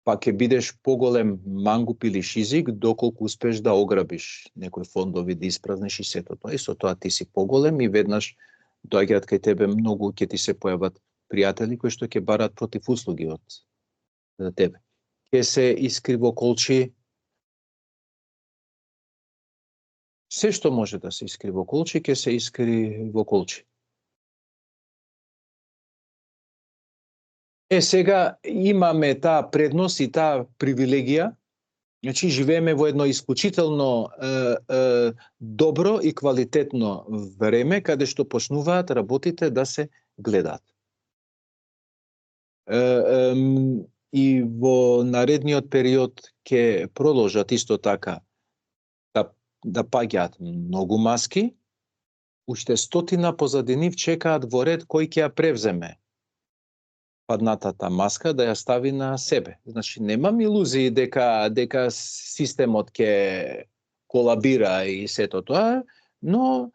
Па ќе бидеш поголем мангуп или шизик доколку успеш да ограбиш некои фондови, да испразниш и сето тоа. И со тоа ти си поголем и веднаш доаѓаат кај тебе многу, ќе ти се појават пријатели кои што ќе барат против услуги од тебе. Ќе се искри во колчи се што може да се искри во колчи, ќе се искри во колчи. Сега имаме таа предност и таа привилегија, значи живееме во едно исклучително добро и квалитетно време, каде што почнуваат работите да се гледаат. И во наредниот период ќе продолжат исто така да паѓаат многу маски, уште стотина позади нив чекаат во ред кој ќе ја превземе паднатата маска да ја стави на себе. Значи немам илузии дека системот ќе колабира и сето тоа, но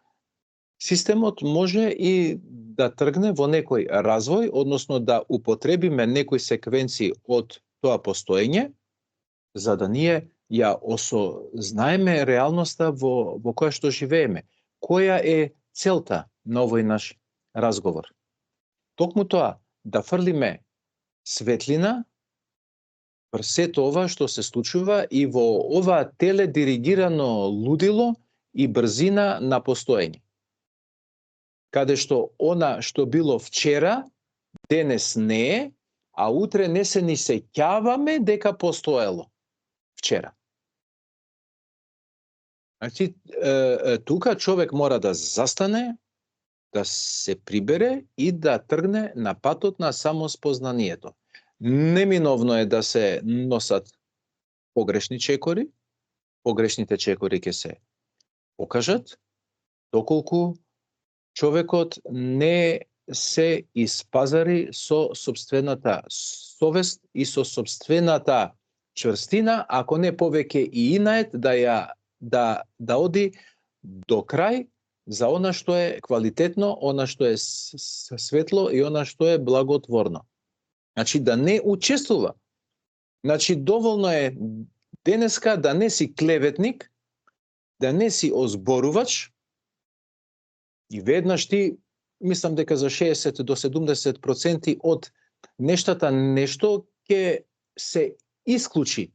системот може и да тргне во некој развој, односно да употребиме некои секвенции од тоа постоење, за да ние ја осознаеме реалноста во која што живееме. Која е целта на овој наш разговор? токму тоа, да фрлиме светлина врз сето ова што се случува и во ова теледиригирано лудило и брзина на постоење. Каде што она што било вчера, денес не е, а утре не се ни сеќаваме дека постоело вчера. Значи, тука човек мора да застане, да се прибере и да тргне на патот на самоспознанието. Неминовно е да се носат погрешни чекори, погрешните чекори ќе се покажат, доколку човекот не се испазари со собствената совест и со собствената чврстина, ако не повеќе и инает да оди до крај за она што е квалитетно, она што е светло и она што е благотворно. Значи да не учествува. Значи доволно е денеска да не си клеветник, да не си озборувач и веднаш ти, мислам дека за 60 до 70% од нештата нешто ќе се исклучи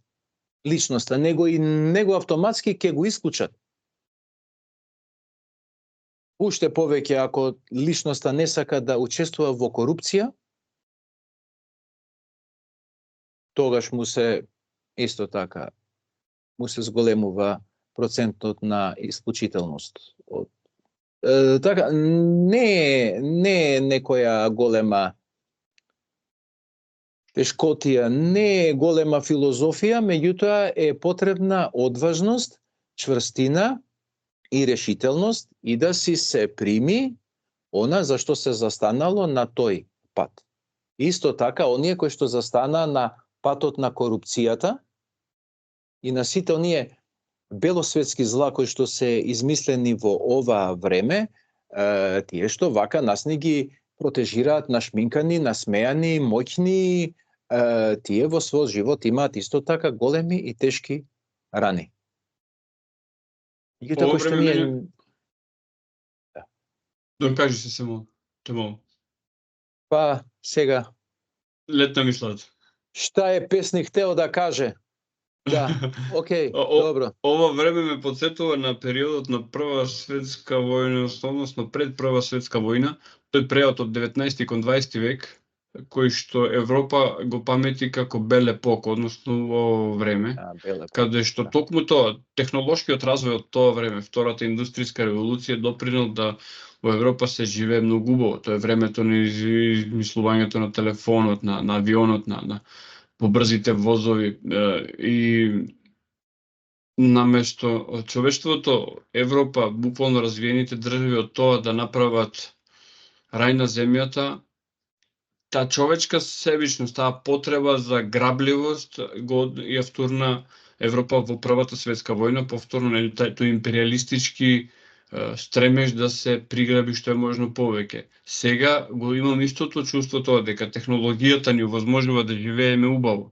личноста, него автоматски ќе го исклучат. Уште повеќе ако личноста не сака да учествува во корупција, тогаш му се исто така му се зголемува процентот на исклучителност. Така не е некоја голема тешкотија, не е голема филозофија, меѓутоа е потребна одважност, чврстина и решителност и да си се прими она за што се застанало на тој пат. Исто така, оние кои што застана на патот на корупцијата и на сите оние белосветски зла кои што се измислени во ова време, тие што вака нас не ги протежираат нашминкани, насмејани, моќни, тие во свој живот имаат исто така големи и тешки рани. И кој што ние... Докажи се само, те молам. Па, сега... Летна мислата. Шта е песник тео да каже? Да, окей, добро. Ова време ме подсетува на периодот на Прва светска војна, односно пред Прва светска војна, тој период од 19 кон 20 век, кој што Европа го памети како бел епок, односно во време, каде што токму тоа, технолошкиот развој од тоа време, втората индустријска револуција допринел да во Европа се живее многу убаво. Тоа е времето на измислувањето на телефонот, на авионот, на побрзите возови и наместо човештвото, Европа, буквално развиените држави од тоа да направат рај на земјата, таа човечка себичност, таа потреба за грабливост го ја втурна Европа во Првата светска војна, повторно тој империалистички стремеж да се приграби што е можно повеќе. Сега го имам истото чувство тоа дека технологијата ни овозможува да живееме убаво.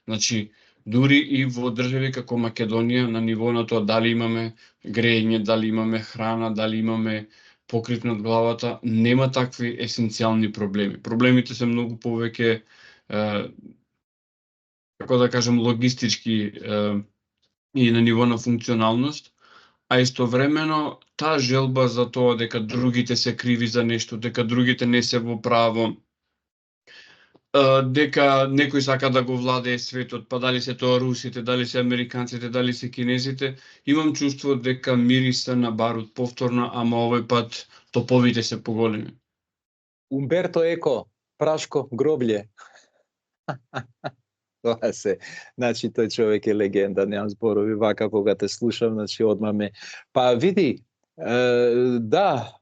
Значи, дури и во држави како Македонија на ниво на тоа дали имаме грејење, дали имаме храна, дали имаме покрив над главата, нема такви есенцијални проблеми. Проблемите се многу повеќе како да кажем логистички и на ниво на функционалност, а истовремено таа желба за тоа дека другите се криви за нешто, дека другите не се во право, дека некој сака да го владее светот, па дали се тоа русите, дали се американците, дали се кинезите, имам чувство дека мириса на барут повторно, ама овој пат топовите се поголеми. Умберто Еко, Прашко гроблје. Тоа се, значи тој човек е легенда, немам зборови, вака кога те слушам, значи одма ме. Па види, да,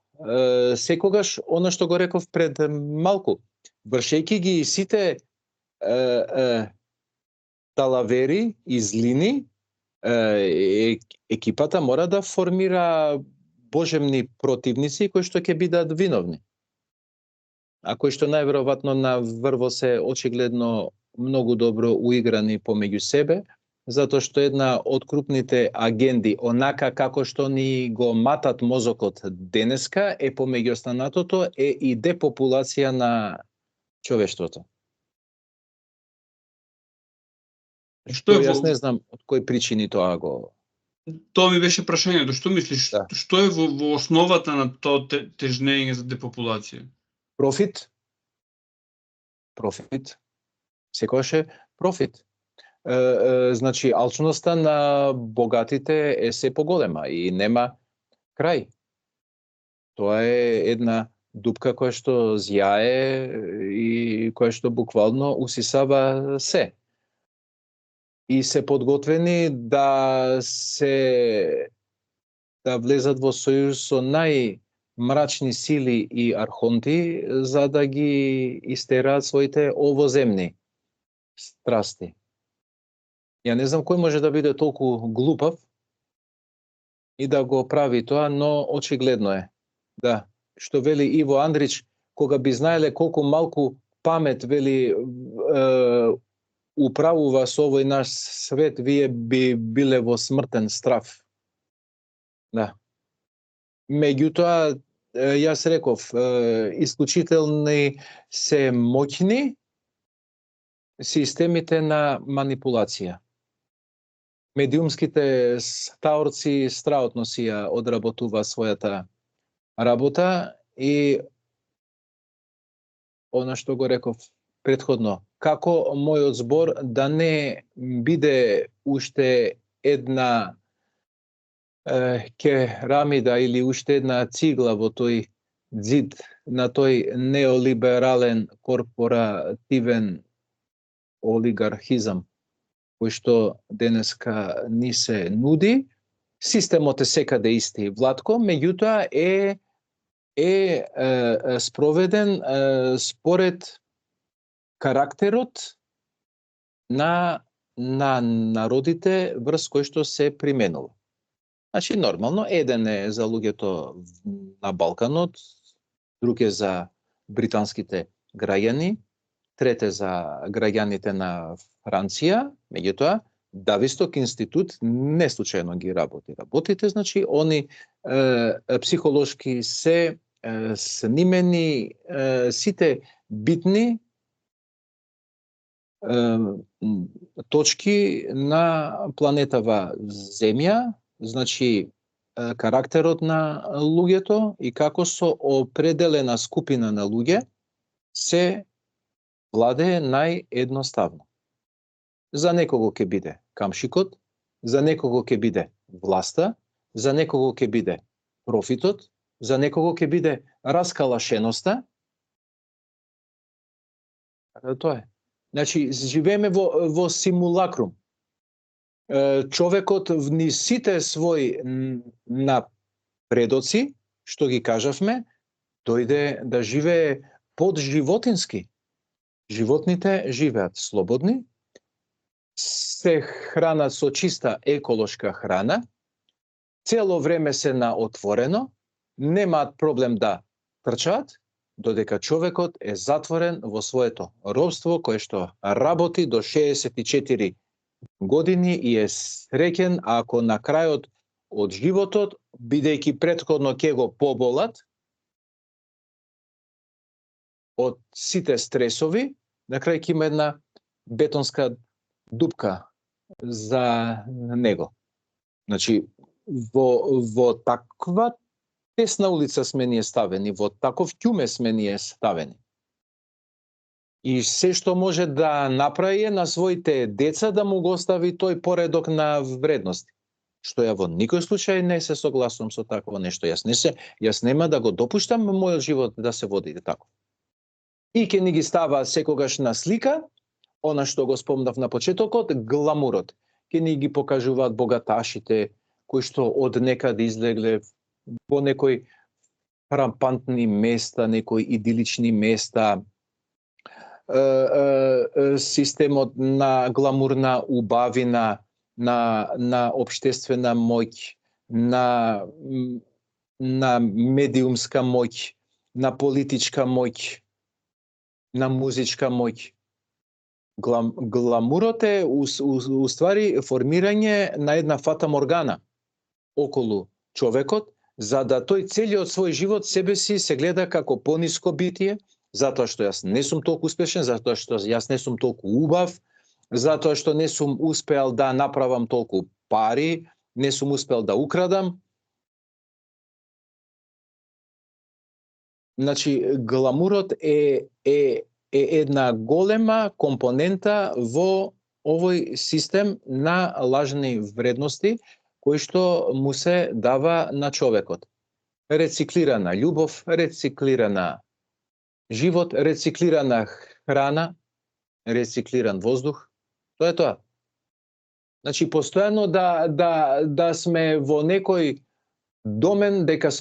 секогаш она што го реков пред малку, вршејќи ги сите талавери и злини, екипата мора да формира божемни противници кои што ќе бидат виновни. А кои што најверојатно на врво се очигледно многу добро уиграни помеѓу себе, затоа што една од крупните агенди, онака како што ни го матат мозокот денеска, е помеѓу останатото е и депопулација на човештвото. Што е Јас во, не знам од кои причини тоа го... тоа ми беше прашањето, што мислиш, Да. што е во основата на тоа тежнење за депопулација? Профит. Профит. Секогаш е профит. Значи, алчноста на богатите е се поголема и нема крај. Тоа е една дупка која што зјае и која што буквално усисава се. И се подготвени да влезат во сојуз со најмрачни сили и архонти за да ги истераат своите овоземни страсти. Ја не знам кој може да биде толку глупав и да го прави тоа, но очигледно е. Да, што вели Иво Андрич, кога би знаеле колку малку памет, вели, управува со овој наш свет, вие би биле во смртен страв. Да. Меѓутоа, јас реков, исклучителни се моќни системите на манипулација. Медиумските стаорци страотно си ја одработува својата работа и она што го реков претходно, како мојот збор да не биде уште една керамида или уште една цигла во тој ѕид на тој неолиберален корпоративен олигархизам кој што денеска ни се нуди. Системот е секаде исти, Владко, меѓутоа е спроведен според карактерот на народите врз кој што се применува. Значи, нормално, еден е за луѓето на Балканот, друг е за британските граѓани, трет е за граѓаните на Франција, меѓутоа, Дависток институт не случајно ги работи. Работите, значи, они психолошки се снимени сите битни точки на планетава Земја, значи карактерот на луѓето и како со определена скупина на луѓе се владее наједноставно. За некого ќе биде камшикот, за некого ќе биде власта, за некого ќе биде профитот, за некого ќе биде раскалашеноста. Тоа е. Значи, живееме во симулакрум. Човекот вниз сите своји напредоци, што ги кажавме, дојде да живее подживотински. Животните живеат слободни, се хранат со чиста еколошка храна, цело време се на отворено, немаат проблем да трчаат, додека човекот е затворен во своето робство, кое што работи до 64 години и е среќен ако на крајот од животот, бидејќи претходно ќе го поболат од сите стресови, на крај ќе има една бетонска дупка за него. Значи, во таква тесна улица сме ние ставени, во таков ќуме сме ние ставени. И се што може да направи на своите деца да му го остави тој поредок на вредности. Што ја во никој случај не се согласувам со такво нешто. Јас нема да го допуштам мојот живот да се води тако. И ќе ни ги става секогаш на слика, она што го спомнав на почетокот, гламурот. Ќе ни ги покажуваат богаташите, кои што од некаде излегле во некои фрапантни места, некои идилични места, системот на гламурна убавина, на општествена моќ, на медиумска моќ, на политичка моќ, на музичка моќ. Гламурот е уствари формирање на една фата моргана околу човекот, за да тој целиот свој живот себе си се гледа како пониско битие, затоа што јас не сум толку успешен, затоа што јас не сум толку убав, затоа што не сум успеал да направам толку пари, не сум успел да украдам. Значи, гламурот е една голема компонента во овој систем на лажни вредности кои што му се дава на човекот. Рециклирана љубов, рециклирана живот, рециклирана храна, рециклиран воздух. Тоа е тоа. Значи, постојано да сме во некој домен дека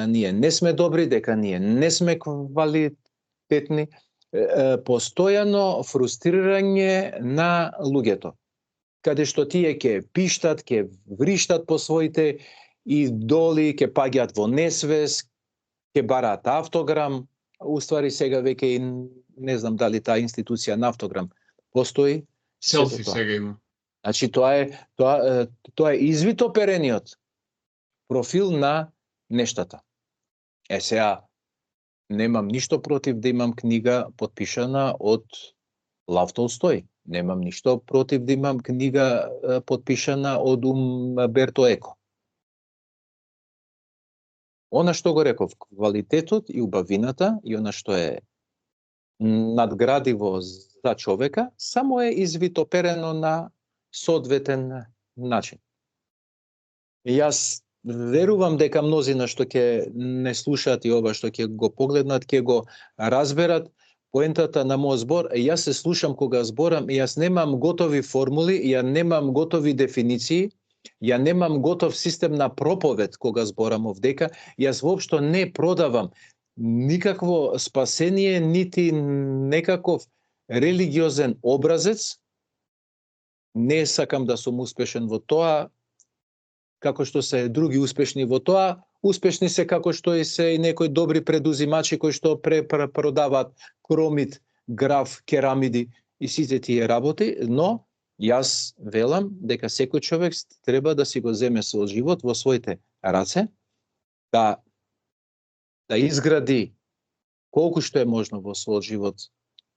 ние не сме добри, дека ние не сме квалитетни, постојано фрустрирање на луѓето. Каде што тие ќе пиштат, ќе вриштат по своите идоли, ќе паѓаат во несвес, ќе бараат автограм. Уствари сега веќе и не знам дали таа институција на автограм постои. Селфи сега има. Значи тоа е извито перениот профил на нештата. Сега немам ништо против да имам книга потпишана од Лав Толстој. Немам ништо против да имам книга потпишана од Умберто Еко. Она што го реков, квалитетот и убавината и она што е надградиво за човека, само е извитоперено на соодветен начин. Јас верувам дека мнозина што ќе не слушаат и ова што ќе го погледнат, ќе го разберат поентата на мојот збор. Јас се слушам кога зборам и јас немам готови формули, ја немам готови дефиниции, ја немам готов систем на проповед кога зборам овдека. Јас воопшто не продавам никакво спасение, нити некаков религиозен образец. Не сакам да сум успешен во тоа, како што се други успешни во тоа. Успешни се како што и се и некои добри предузимачи кои што продаваат кромит, граф, керамиди и сите тие работи, но јас велам дека секој човек треба да си го земе својот живот во своите раце, да изгради колку што е можно во својот живот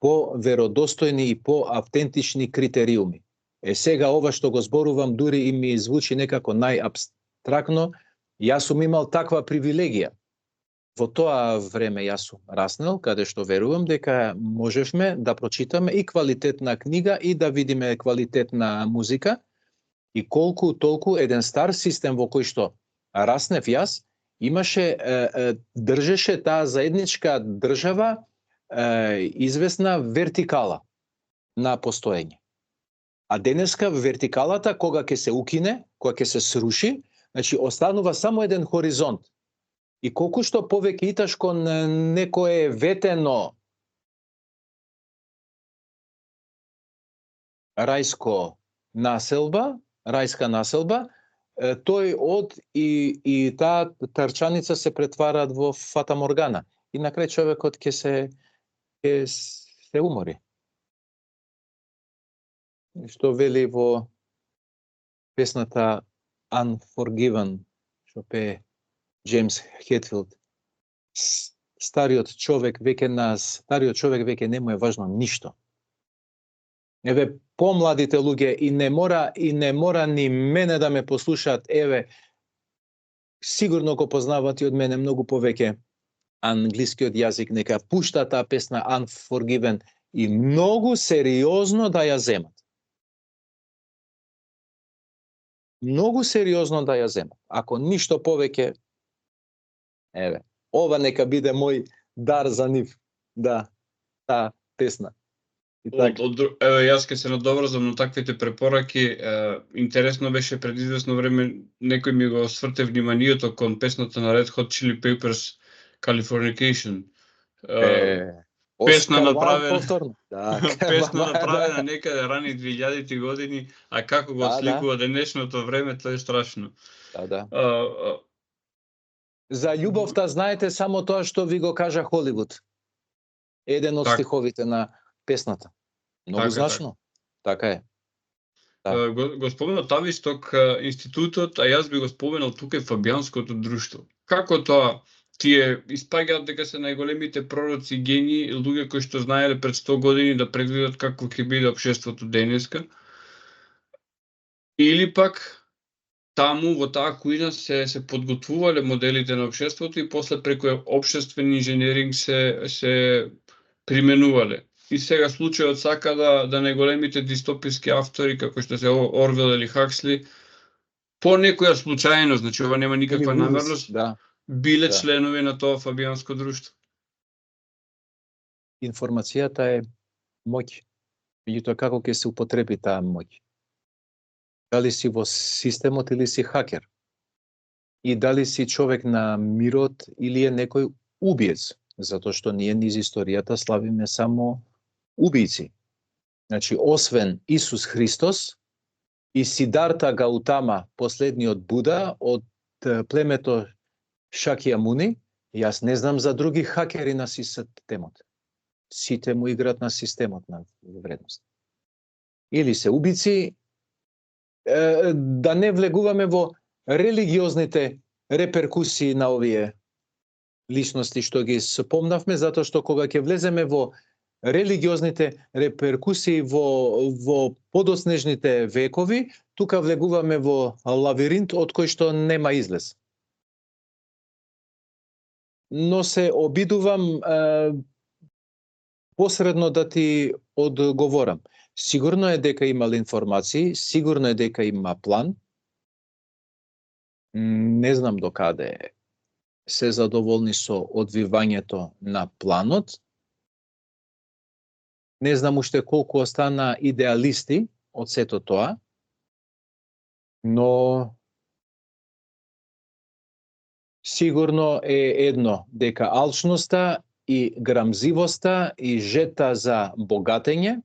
по веродостојни и по автентични критериуми. Сега ова што го зборувам дури и ми звучи некако најабстрактно. Јас сум имал таква привилегија. Во тоа време јас сум раснал, каде што верувам дека можевме да прочитаме и квалитетна книга и да видиме квалитетна музика. И колку толку еден стар систем во кој што раснев јас, држеше таа заедничка држава известна вертикала на постоење. А денеска вертикалата кога ќе се укине, кога ќе се сруши, значи останува само еден хоризонт. И колку што повеќе иташ кон некое ветено рајска населба, тој од и таа трчаница се претвараат во фата моргана. И на крај човекот ќе се умори. Што вели во песната Unforgiven, што пее Джеймс Хетфилд. Стариот човек веќе не му е важно ништо. Еве, помладите луѓе и не мора ни мене да ме послушаат, еве, сигурно го познават и од мене многу повеќе англискиот јазик, нека пушта таа песна Unforgiven и многу сериозно да ја земат. Многу сериозно да ја земат. Ако ништо повеќе, еве, ова нека биде мој дар за нив. Да, таа песна. Еве, јас ке се надоврзам на таквите препораки. Интересно беше пред известно време некој ми го сврте вниманието кон песната на Red Hot Chili Peppers Californication. Песна направена некаде рани 2000-ти години, а како го сликува денешното време, тоа е страшно. Да. За љубовта знаете само тоа што ви го кажа Холивуд. Еден од стиховите на песната. Многу значно. Така е. Да. Го спомена Тависток институтот, а јас би го споменал тука и Фабијанското друштво. Како тоа? Тие испаѓаат дека се најголемите пророци, гении, луѓе кои што знаеле пред 100 години да предвидат како ќе биде општеството денеска. Или пак таму во таа кујна се подготвувале моделите на општеството и после преку општествен инженеринг се применувале. И сега случајот сака да најголемите дистописки автори како што се Орвел или Хаксли по некоја случајност, значи ова нема никаква намерност, биле членови на тоа Фабијанско друштво. Информацијата е моќ. Меѓутоа како ќе се употреби таа моќ? Дали си во системот или си хакер? И дали си човек на мирот или е некој убиец? Затоа што ние низ историјата славиме само убијци. Значи, освен Исус Христос и Сидарта Гаутама, последниот Буда од племето Шакјамуни, јас не знам за други хакери на системот. Сите му играат на системот на вредност. Или се убици, да не влегуваме во религиозните реперкусии на овие личности што ги спомнавме, затоа што кога ќе влеземе во религиозните реперкусии во подоснежните векови, тука влегуваме во лавиринт од кој што нема излез. Но се обидувам посредно да ти одговорам. Сигурно е дека имал информации, сигурно е дека има план. Не знам докаде се задоволни со одвивањето на планот. Не знам уште колку остана идеалисти од сето тоа, но сигурно е едно, дека алчноста и грамзивоста и жета за богатење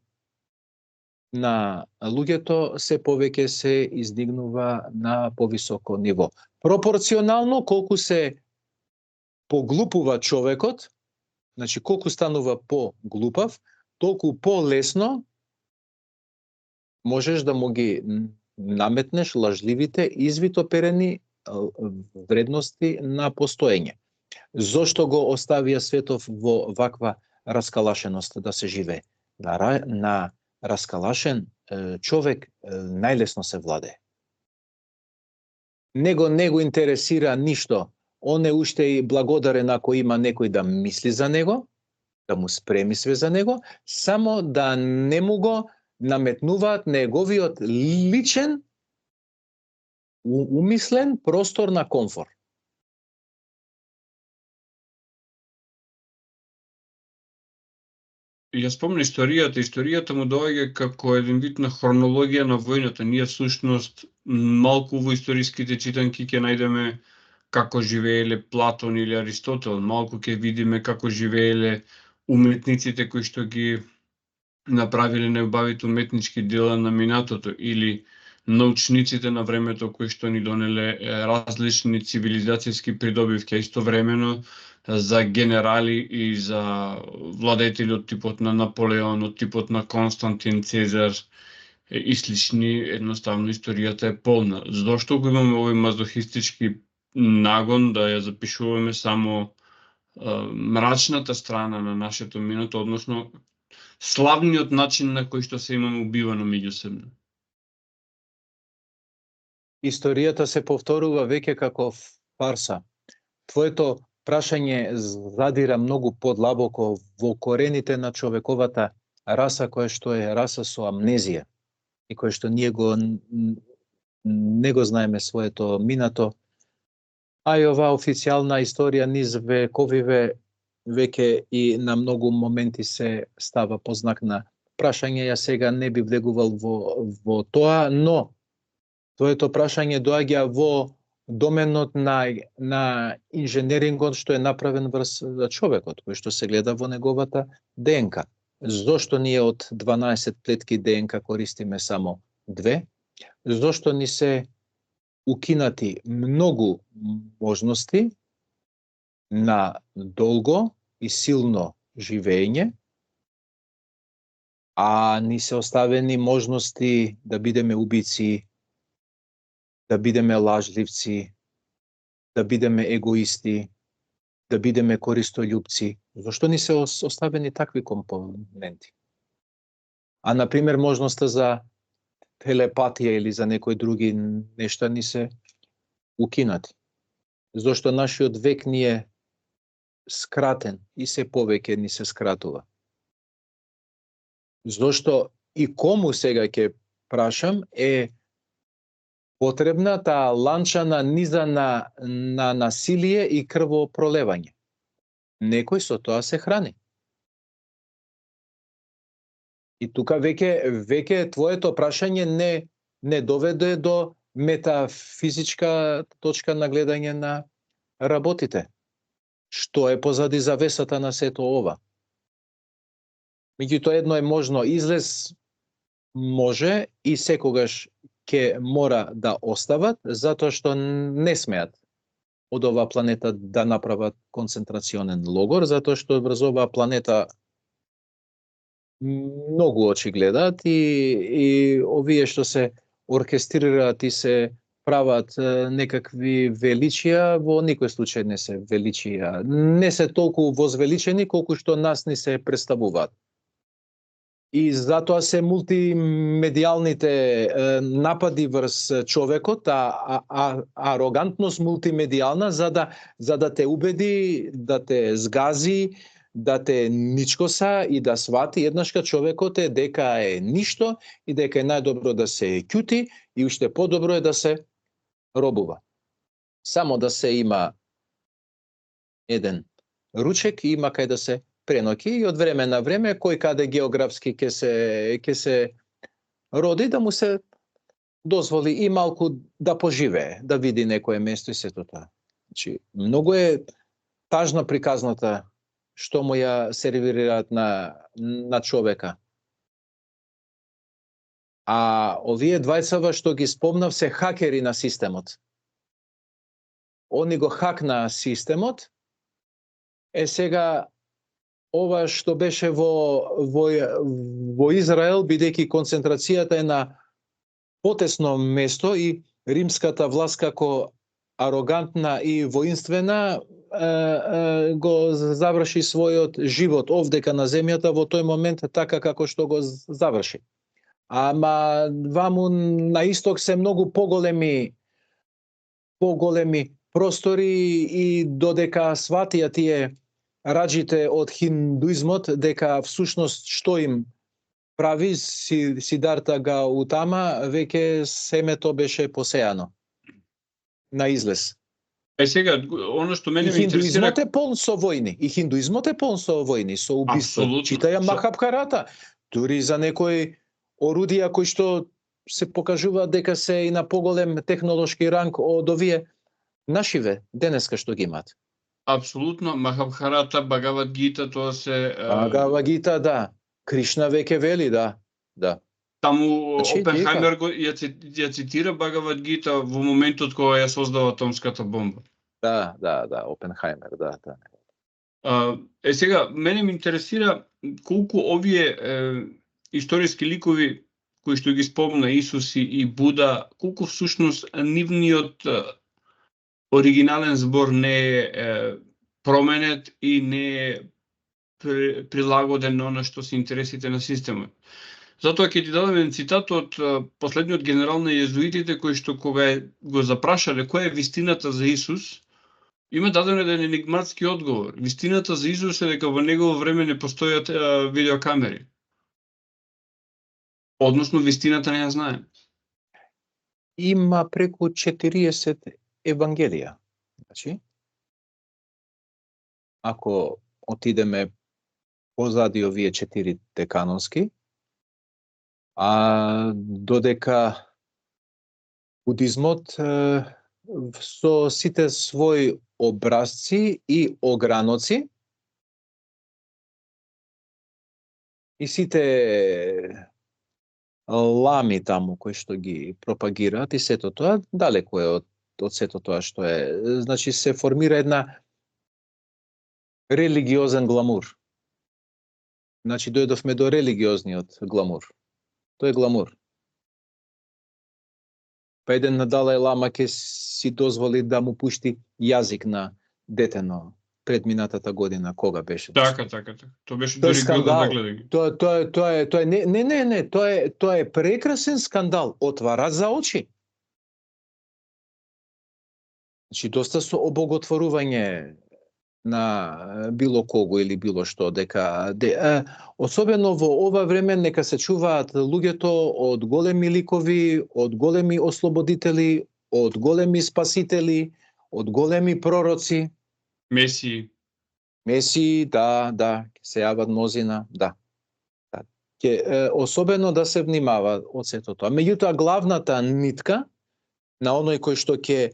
на луѓето се повеќе се издигнува на повисоко ниво. Пропорционално колку се поглупува човекот, значи колку станува поглупав, толку полесно можеш да му ги наметнеш лажливите, извитоперени вредности на постоење. Зошто го оставија светов во ваква раскалашеност да се живее? На раскалашен човек најлесно се владее. Него не го интересира ништо. Он е уште и благодарен ако има некој да мисли за него, да му спреми све за него, само да не му го наметнуваат неговиот личен, умислен простор на комфор. Ја спомна историјата му доаѓа како еден вид на хронологија на војната. Ние всушност малку во историските читанки ќе најдеме како живееле Платон или Аристотел, малку ќе видиме како живееле уметниците кои што ги направиле најубавите уметнички дела на минатото или научниците на времето кои што ни донеле различни цивилизацијски придобивки, истовремено за генерали и за владетели од типот на Наполеон, од типот на Константин, Цезар и слични, едноставно историјата е полна. Зошто го имаме овој мазохистички нагон да ја запишуваме само мрачната страна на нашето минато, односно славниот начин на кој што се имаме убивано меѓусебно? Историјата се повторува веќе како фарса. Твоето прашање задира многу подлабоко во корените на човековата раса, која што е раса со амнезија и која што ние не го знаеме своето минато, а и оваа официјална историја низ вековиве веќе и на многу моменти се става по знак на прашање. Ја сега не би влегувал во тоа, но твоето прашање доаѓа во доменот на инженерингот што е направен врз човекот, кој што се гледа во неговата ДНК. Зошто ние од 12 клетки ДНК користиме само 2? Зошто ни се укинати многу можности на долго и силно живење? а ни се оставени можности да бидеме убици, да бидеме лажливци, да бидеме егоисти, да бидеме користољупци. Зошто ни се оставени такви компоненти? А, например, можноста за телепатија или за некои други нешта ни се укинати. Зошто нашиот век ни е скратен и се повеќе ни се скратува. Зошто и кому сега ќе прашам е потребна таа ланчана низа на насилие и крвопролевање. Некој со тоа се храни. И тука веќе твоето прашање не доведе до метафизичка точка на гледање на работите. Што е позади завесата на сето ова? Меѓутоа едно е можно, излез може и секогаш ќе мора да остават, затоа што не смеат од оваа планета да направат концентрационен логор, затоа што врз оваа планета многу очи гледаат и овие што се оркестрираат и се прават некакви величија, во никој случај не се величија. Не се толку возвеличени колку што нас ни се представуваат. И затоа се мултимедијалните напади врз човекот, арогантност мултимедијална за да те убеди, да те згази, да те ничкоса и да свати еднашка човекот е дека е ништо и дека е најдобро да се ќути и уште подобро е да се робува. Само да се има еден ручек и има кај да се преноќи и од време на време кој каде географски ќе се роди да му се дозволи и малку да поживее, да види некое место и сето тоа. Значи, многу е тажна приказната што му ја сервираат на човека. А овие двајцава што ги спомнав се хакери на системот. Они го хакна системот, сега ова што беше во Израел, бидејќи концентрацијата е на потесно место и римската власт како арогантна и воинствена го заврши својот живот овдека на земјата во тој момент така како што го заврши. Ама ваму на исток се многу поголеми простори и додека сватија тие раџите од хиндуизмот дека всушност што им прави Сидарта Гаутама, веќе семето беше посеано на излез. Сега, оно што мене ме интересира... Хиндуизмот е полн со војни. И хиндуизмот е полн со војни, со убиства. Читаја Махабхарата. Дури за некои орудија кои што се покажува дека се и на поголем технолошки ранг од овие нашиве денеска што ги имаат. Апсолутно, Махабхарата, Багават Гита, тоа се... Багават Гита, да. Кришна веќе вели, да. Таму Опенхаймер ја цитира Багават Гита во моментот кога ја создава атомската бомба. Да, Опенхаймер, да. Сега, мене ме интересира колку овие историски ликови кои што ги спомна Исус и Буда, колку всушност нивниот оригинален збор не е променет и не е прилагоден на оно што се интересите на системот. Затоа ќе ти дадам еден цитат од последниот генерал на језуитите, кој што кога го запрашале која е вистината за Исус, има даден еден енигматски одговор. Вистината за Исус е дека во негово време не постојат видеокамери. Односно, вистината не ја знаем. Има преку 40 евангелија. Значи, ако отидеме позади овие 4 канонски, а додека будизмот со сите своји образци и ограноци и сите лами таму кои што ги пропагираат и сето тоа, далеко е од сето тоа што е. Значи се формира една религиозен гламур. Значи дојдовме до религиозниот гламур. Тој е гламур. Па еден на Далај Лама ќе си дозволи да му пушти јазик на детено предминатата година, кога беше? Така. Тоа беше Тој дури грдо за скандал. гледање. Тоа е не, тоа е прекрасен скандал, отвара за очи. Значи доста со обоготворување на било кого или било што, особено во ова време нека се чуваат луѓето од големи ликови, од големи ослободители, од големи спасители, од големи пророци. Меси, да, ќе се јават мнозина, да. Особено да се внимава од сето тоа. Меѓутоа, главната нитка на оној кој што ќе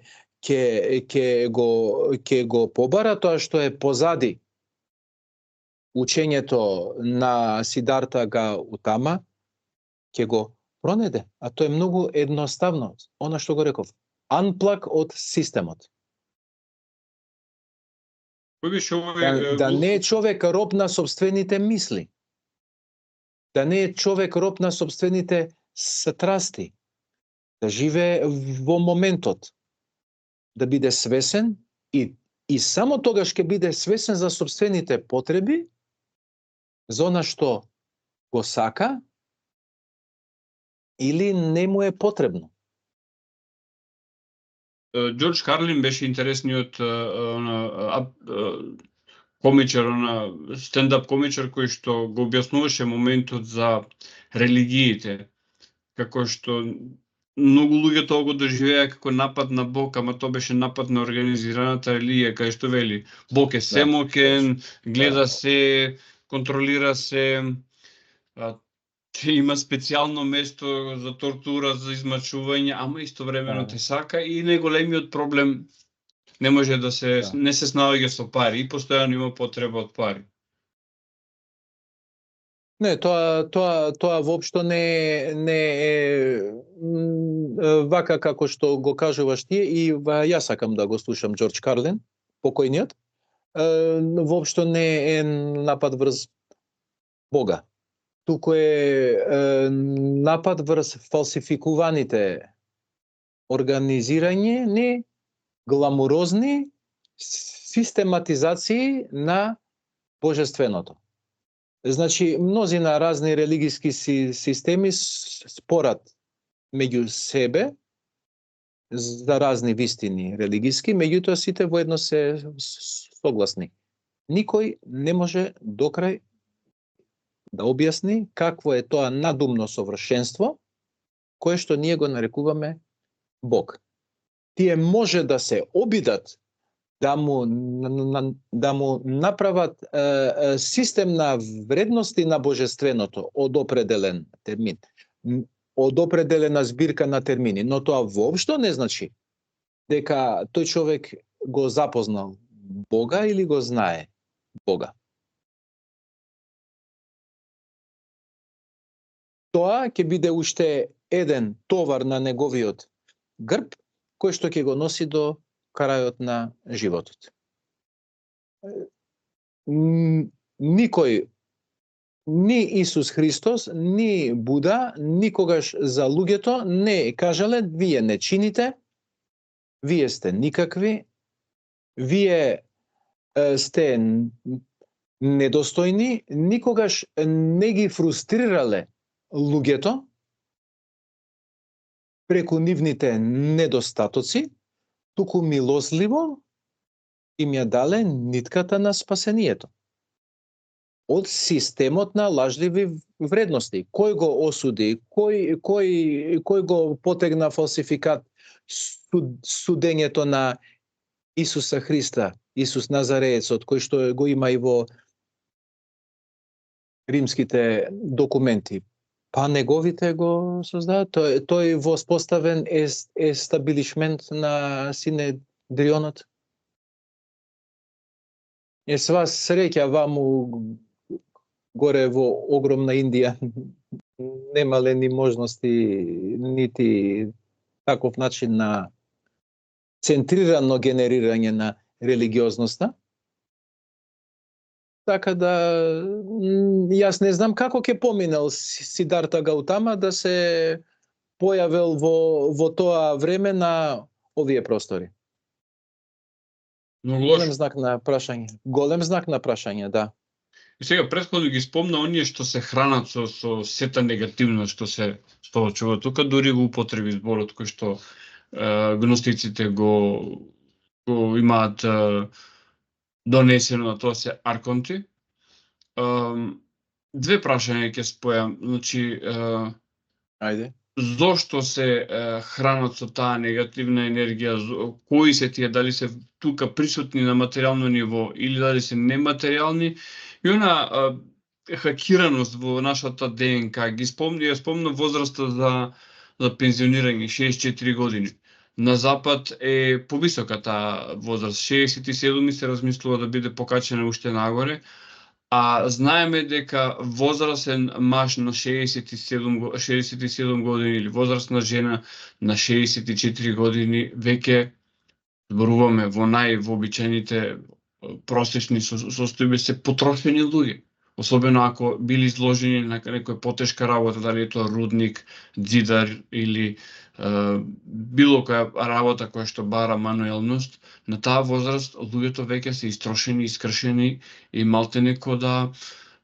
го побара тоа што е позади учењето на Сидарта Гаутама, ќе го пронеде. А тоа е многу едноставно. Она што го реков. Unplug од системот. Да не е човек роб на собствените мисли. Да не е човек роб на собствените страсти. Да живее во моментот. Да биде свесен и само тогаш ќе биде свесен за собствените потреби, за она што го сака или не му е потребно. Џорџ Карлин беше интересниот комичар, стендап комичар кој што го објаснуваше моментот за религиите, како што многу луѓе тоа го доживеа како напад на Бог, ама тоа беше напад на организираната религија, кај што вели Бог е семокен, гледа се, контролира се, има специјално место за тортура, за измачување, ама истовремено те сака и најголемиот проблем не може не се снаоѓа со пари и постојано има потреба од пари. Не, тоа воопшто не е вака како што го кажуваш ти, и јас сакам да го слушам Џорџ Карлин, покојниот. Воопшто не е напад врз Бога. Туку е напад врз фалсификуваните организирање, гламурозни систематизации на божественото. Значи, мнозина разни религиски системи спорат меѓу себе за разни вистини религиски, меѓутоа сите воедно се согласни. Никој не може докрај да објасни какво е тоа надумно совршенство кое што ние го нарекуваме Бог. Тие може да се обидат да му направат систем на вредности на божественото од определен термин, од определена збирка на термини, но тоа воопшто не значи дека тој човек го запознал Бога или го знае Бога. Тоа ќе биде уште еден товар на неговиот грб, кој што ќе го носи до крајот на животот. Никој, ни Исус Христос, ни Буда, никогаш за луѓето не кажале: вие не чините, вие сте никакви, вие сте недостојни, никогаш не ги фрустрирале луѓето преку нивните недостатоци, туку милосливо им ја дале нитката на спасението. Од системот на лажливи вредности. Кој го осуди, кој го потегна фалсификат судењето на Исуса Христа, Исус Назареецот, кој што го има и во римските документи. Па неговите го создадат. Тој воспоставен естаблишмент на Синедрионот. Сва среќа ваму горе во огромна Индија немале ни можности, нити таков начин на центрирано генерирање на религиозноста. Така да, јас не знам како ќе поминал Сидарта Гаутама да се појавил во тоа време на овие простори. Многу Голем лошо. знак на прашање. Голем знак на прашање, да. И сега претходно ги спомна оние што се хранат со сета негативно што се чува тука, дури го употреби зборот кој што гностиците го имаат донесено, на тоа се арконти. Две прашања ќе спојам. Значи, Ајде. зошто се хранат со таа негативна енергија, кои се тие, дали се тука присутни на материјално ниво или дали се нематеријални, и она хакираност во нашата ДНК. Ги спомна возраста за пензионирање, 64 години. На Запад е повисока таа возраст, 67 се размислува да биде покачена уште нагоре, а знаеме дека возрастен маж на 67 години или возрастна жена на 64 години веќе зборуваме во највообичаените просечни состојби се потрошени луѓе. Особено ако били изложени на некоја потешка работа, дали е тоа рудник, ѕидар или било која работа која што бара мануелност, на таа возраст луѓето веќе се истрошени, искршени и малтене ко да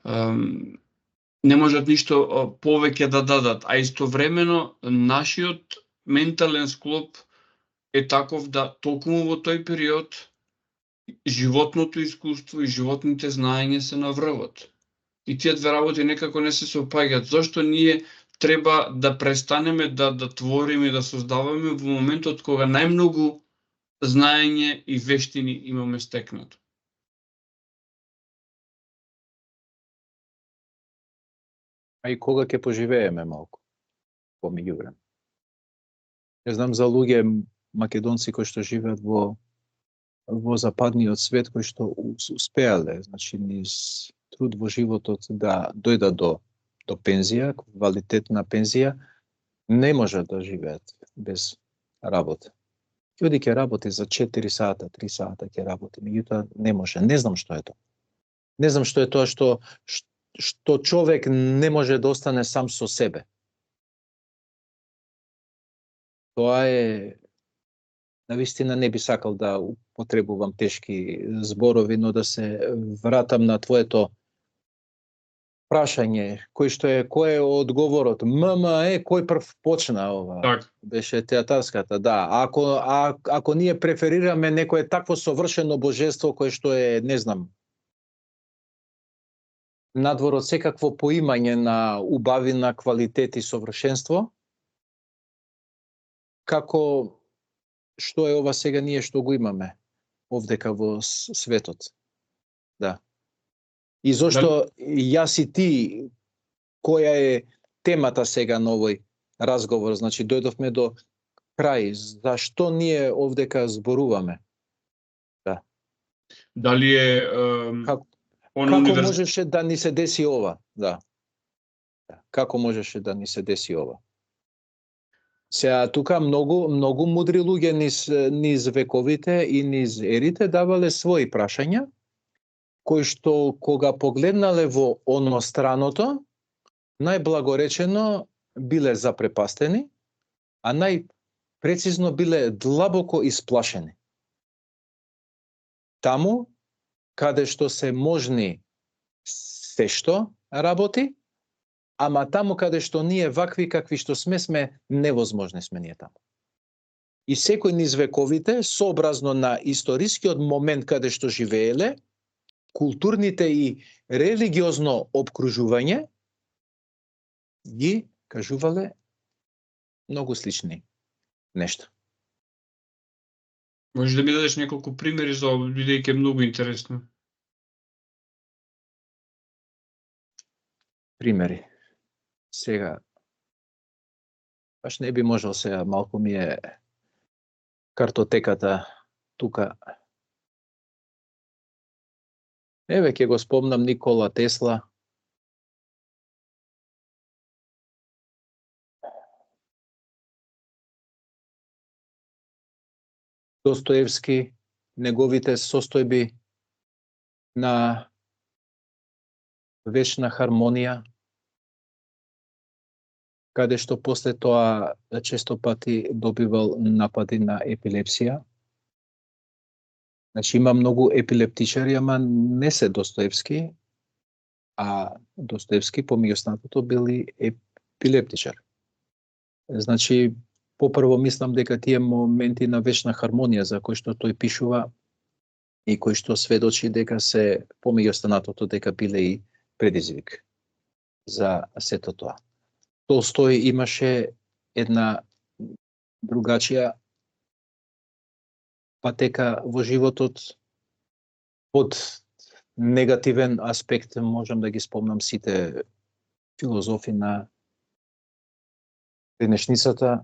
не можат ништо повеќе да дадат, а истовремено нашиот ментален склоп е таков да токму во тој период животното искуство и животните знаење се на врвот. И тие две работи некако не се соопаѓаат. Зошто ние треба да престанеме да твориме и да создаваме во моментот кога најмногу знаење и вештини имаме стекнато? А и кога ќе поживееме малку по меѓувреме. Ја знам за луѓе македонци кои што живеат во западниот свет, кои што успеале, значи низ труд во животот да дојдат до пензија, квалитетна пензија, не можат да живеат без работа. Луѓе ќе работи за 4 сата, 3 сата ќе работи, меѓутоа не може. Не знам што е тоа. Не знам што е тоа што човек не може да остане сам со себе. Тоа е, навистина не би сакал да употребувам тешки зборови, но да се вратам на твоето прашање, кој е одговорот? Кој прв почна ова? Так. Беше театарската, да. Ако ние преферираме некое такво совршено божество кое што е, не знам, надвор од секакво поимање на убавина, квалитет и совршенство, како што е ова сега ние што го имаме овдека во светот. Да. И зошто јас и ти, која е темата сега на овој разговор, значи дојдовме до крај, зашто ние овдека зборуваме? Да. Дали е Како можеше да ни се деси ова? Да. Како можеше да ни се деси ова? Сега тука многу мудри луѓе низ вековите и низ ерите давале своји прашања, кои што кога погледнале во оностраното, најблагоречено биле запрепастени, а најпрецизно биле длабоко исплашени. Таму каде што се можни се што работи, ама таму каде што ние вакви какви што сме невозможни сме ние таму. И секој низ вековите, сообразно на историскиот момент каде што живееле, културните и религиозно обкружување, ги кажувале многу слични нешта. Можеш да ми дадеш неколку примери за ова, бидејќи е многу интересно. Примери. Сега, баш не би можел сега, малку ми е картотеката тука. Еве ќе го спомнам Никола Тесла. Достоевски, неговите состојби на вечна хармонија, каде што после тоа често пати добивал напади на епилепсија. Значи има многу епилептичари, ама не се Достоевски, а Достоевски помеѓу останатото били епилептичар. Значи, попрво мислам дека тие моменти на вечна хармонија за кои што тој пишува и кои што сведочи дека се помеѓу останатото дека биле и предизвик за сето тоа. Толстој имаше една другачија патека во животот. Од негативен аспект можам да ги спомнам сите филозофи на денешницата,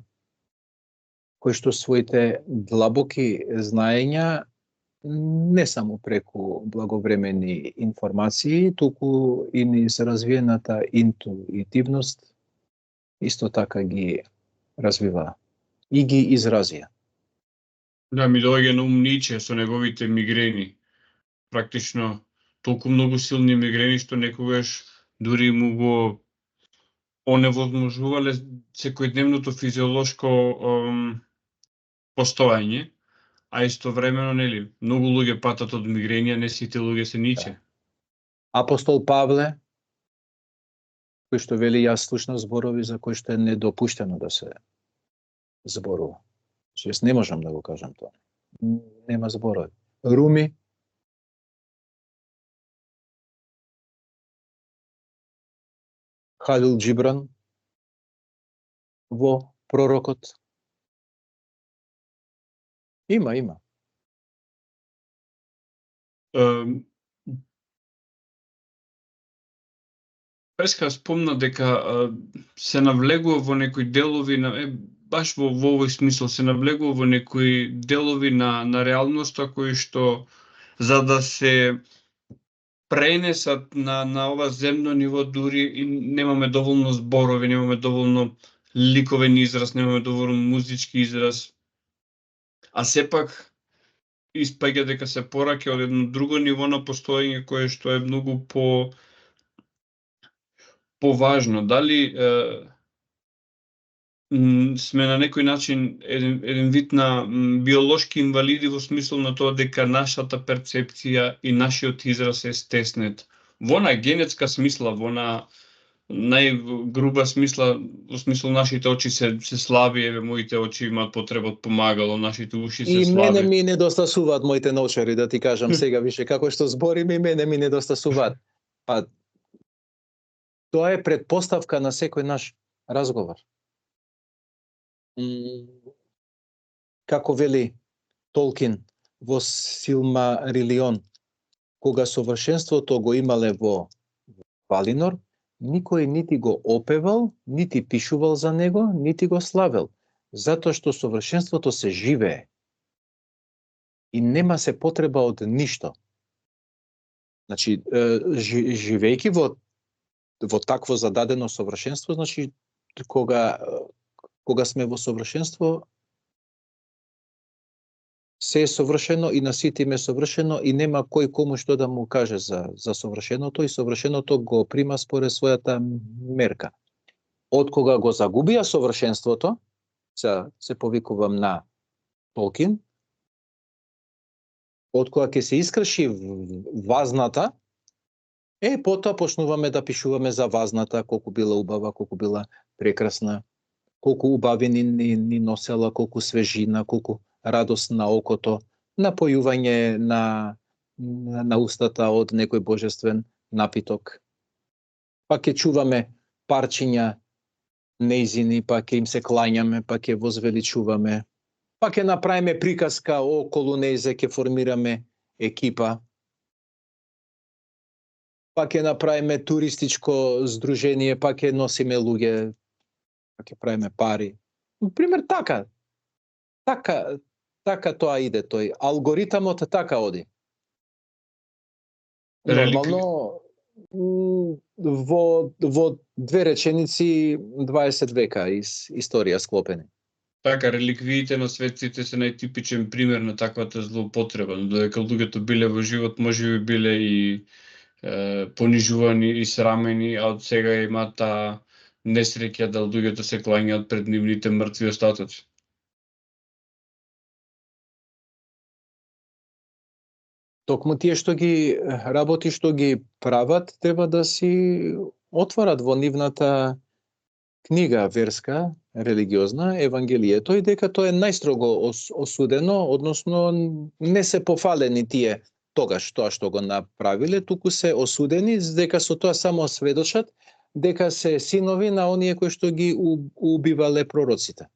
кои што своите длабоки знаења не само преку благовремени информации, туку и низ развиената интуитивност, исто така ги развива и ги изразија. Да, ми доаѓа на ум Ниче со неговите мигрени. Практично толку многу силни мигрени што некогаш дури му го оневозможувале секојдневното физиолошко постоење, а истовремено, нели, многу луѓе патат од мигрени, а не сите луѓе се Ниче. Апостол Павле, кој што вели јас слушнав зборови за кои што е недопуштено да се зборува. Јас не можам да го кажам тоа. Нема зборови. Руми, Халил Джибран во пророкот. Има. Преска спомна дека се навлегува во некои делови баш во овој смисол се навлегува во некои делови на реалноста кои што за да се пренесат на ова земно ниво дури и немаме доволно зборови, немаме доволно ликовен израз, немаме доволно музички израз. А сепак испаѓа дека се пораќа од едно друго ниво на постоење кое што е многу поважно. Дали сме на некој начин еден вид на биолошки инвалиди во смисол на тоа дека нашата перцепција и нашиот израз е стеснет. Во на генетска смисла, во на најгруба смисла, во смисол нашите очи се слаби, еве моите очи имаат потреба од помагало, нашите уши се слаби. И мене ми недостасуваат моите научари, да ти кажам сега више како што збориме, и мене ми недостасуваат. Па тоа е предпоставка на секој наш разговор. Како вели Толкин во Силмарилион, кога совршенството го имале во Валинор, никој нити го опевал, нити пишувал за него, нити го славел, затоа што совршенството се живее и нема се потреба од ништо. Значи, живејќи во такво зададено совршенство, значи, кога сме во совршенство, се е совршено и на сите им е совршено и нема кој кому што да му каже за совршеното и совршеното го прима според својата мерка. Од кога го загубија совршенството, се повикувам на Толкин, од кога ќе се искрши вазната, потоа почнуваме да пишуваме за вазната, колку била убава, колку била прекрасна, колку убавини ни носела, колку свежина, колку радост на окото, напојување на устата од некој божествен напиток. Па ќе чуваме парчиња неизини, па ќе им се клањаме, па ќе возвеличуваме, па ќе направиме приказка околу нејзе, ќе формираме екипа, па ќе направиме туристичко здружение, па ќе носиме луѓе, па ќе правиме пари. Пример, така тоа иде тој. Алгоритамот така оди. Нормално, во две реченици 20 века историја склопени. Така, реликвиите на светците се најтипичен пример на таквата злоупотреба, додека луѓето биле во живот, можеби биле и понижувани и срамени, а од сега има таа несреќа да луѓето се клањаат пред нивните мртви остатоци. Токму тие што ги работи што ги прават, треба да си отворат во нивната книга верска, религиозна, Евангелието, и дека тоа е најстрого осудено, односно не се пофалени тие тогаш тоа што го направиле, туку се осудени дека со тоа само сведочат дека се синови на оние кои што ги убивале пророците.